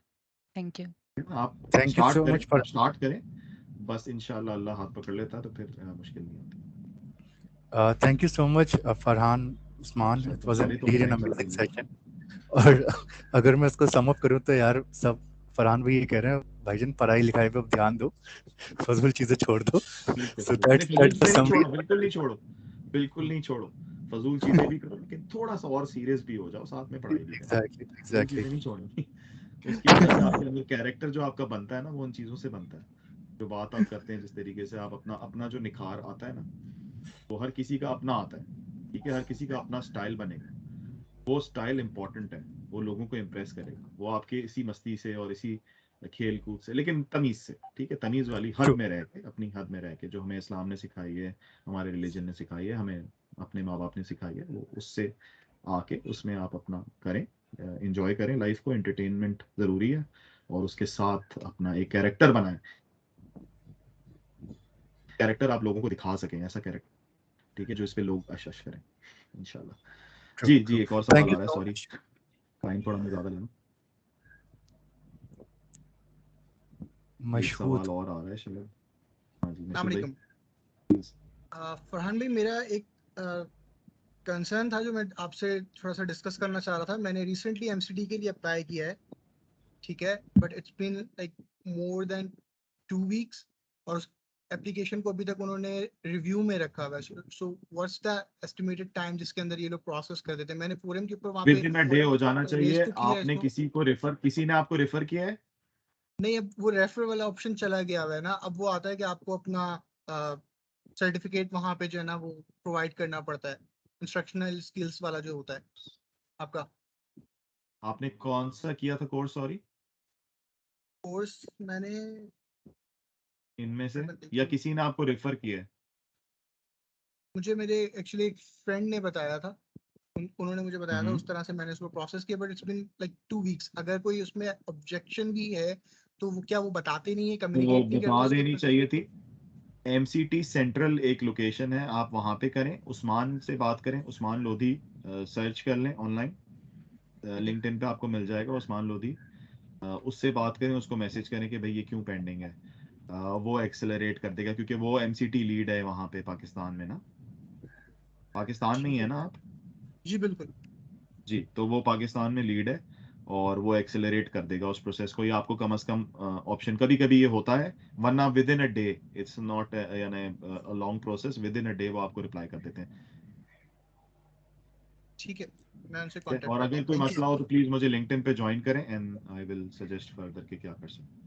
thank you आप thank you so much for start करें, बस इंशाल्लाह अल्लाह हाथ पकड़ लेता है तो फिर मुश्किल नहीं होती। Thank you so much Farhan Usman, it was पहले तो इंडीड एन थैंक्स आपके अमेजिंग लिए। सेशन। और अगर मैं उसको सम अप करूं तो यार सब फरहान भाई ये कह रहे हैं भाईजान पढ़ाई लिखाई पे अब ध्यान दो, फजूल चीजें छोड़ दो। बिल्कुल सो बिल्कुल नहीं, फजूल दैट्स द चीजें नहीं समरी। छोड़ो, बिल्कुल नहीं छोड़ो, बिल्कुल नहीं छोड़ो। फजूल चीजें भी करो, लेकिन थोड़ा सा और सीरियस भी हो जाओ, साथ में पढ़ाई भी करो। एग्जैक्टली फजूल एग्जैक्टली। चीजें नहीं छोड़नी। उसकी वजह से आपके अंदर कैरेक्टर जो आपका बनता है ना, वो उन चीजों से बनता है। जो बात आप करते हैं, जिस तरीके से आप अपना अपना जो निखार आता है ना, वो हर किसी का अपना आता है। ठीक है, हर किसी का अपना स्टाइल बनेगा, वो स्टाइल इंपॉर्टेंट है, वो लोगों को इम्प्रेस करेगा, वो आपके इसी मस्ती से और इसी खेल कूद से, लेकिन तमीज से, ठीक है, तमीज वाली हद ट्रू। में रह के, अपनी हद में रह के, जो हमें इस्लाम ने सिखाई है, हमारे रिलीजन ने सिखाई है, हमें अपने माँ बाप ने सिखाई है, वो उससे आके उसमें आप अपना करें, इंजॉय करें लाइफ को, एंटरटेनमेंट जरूरी है, और उसके साथ अपना एक कैरेक्टर बनाएं। कैरेक्टर आप लोगों को दिखा सकें, ऐसा कैरेक्टर, ठीक है, जो इस पे लोग अश अश करें इंशाल्लाह। ट्रू जी ट्रू। जी, एक और सवाल थैंक आ यू रहा है, सो सॉरी, मच। टाइम थोड़ा मैं ज्यादा लेना। एक मशहूद। सवाल और आ रहा है शायद। हाँ जी, अस्सलाम मशहूद भाई वालेकुम। प्लीज। फरहान भाई, मेरा एक कंसर्न था जो मैं आपसे थोड़ा सा डिस्कस करना चाह रहा था। मैंने रिसेंटली एमसीटी के लिए अप्लाई किया है, ठीक है, but it's been like more than 2 weeks, और उस एप्लीकेशन को अभी तक उन्होंने रिव्यू में रखा हुआ है। So what's the estimated time जिसके अंदर ये लोग प्रोसेस कर देते हैं? मैंने फोरम के ऊपर वहाँ पे विद इन अ डे हो जाना रेज चाहिए। तो किया है आपने इसको। किसी ने आपको रेफर किया है? नहीं, अब वो रेफर वाला ऑप्शन चला गया हुआ है ना। अब वो आता है कि आपको अपना सर्टिफिकेट वहाँ पे जो है ना वो प्रोवाइड करना पड़ता है, इंस्ट्रक्शनल स्किल्स वाला जो होता है आपका आपने कौन सा किया था कोर्स, सॉरी, कोर्स। मैंने इनमें से, मैं या देखूं, किसी ने आपको रेफर किया है? मुझे मेरे एक्चुअली एक फ्रेंड ने बताया था, उन्होंने मुझे बताया था, हम्म, उस तरह से मैंने उसको प्रोसेस किया, but it's been like 2 weeks. अगर कोई उसमें ऑब्जेक्शन भी है तो वो क्या वो बताते नहीं है, तो वो कम्युनिकेट नहीं करते बता उसके देनी ऊपर? चाहिए थी। MCT सेंट्रल एक लोकेशन है, आप वहां पे करें, उस्मान से बात करें, उस्मान लोधी, सर्च कर लें ऑनलाइन, ठीक है, लिंक्डइन पे आपको मिल जाएगा उस्मान लोधी। उससे बात करें, उसको मैसेज करें कि भाई ये क्यों पेंडिंग है। वो एक्सेलरेट कर देगा, क्योंकि वो MCT लीड है वहां पे पाकिस्तान में ना, पाकिस्तान में ही ठीक है है, ना आप? जी बिल्कुल। जी, तो वो पाकिस्तान में लीड है, और वो एक्सेलरेट कर देगा उस प्रोसेस को, या आपको कम से कम ऑप्शन, कभी कभी ये होता है, वरना within a day, it's not यानी long process, within a day वो आपको रिप्लाई कर देते हैं। ठीक है, मैं उनसे ठीक है? कांटेक्ट और करता अगर हूँ। कोई थैंक यू, मसला हो तो प्लीज मुझे लिंक्डइन पे ज्वाइन करें, and I will suggest further कि क्या कर सकते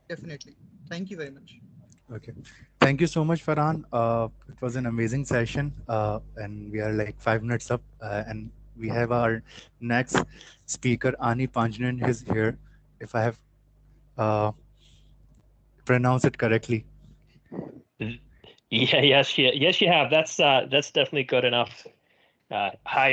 definitely, thank you very much. Okay. Thank you so much, Farhan. It was an amazing session, and we are like 5 minutes up, and we have our next speaker, Ani Panjanan, is here. If I have uh, pronounced it correctly. Yeah, yes, you have. That's definitely good enough. Hi.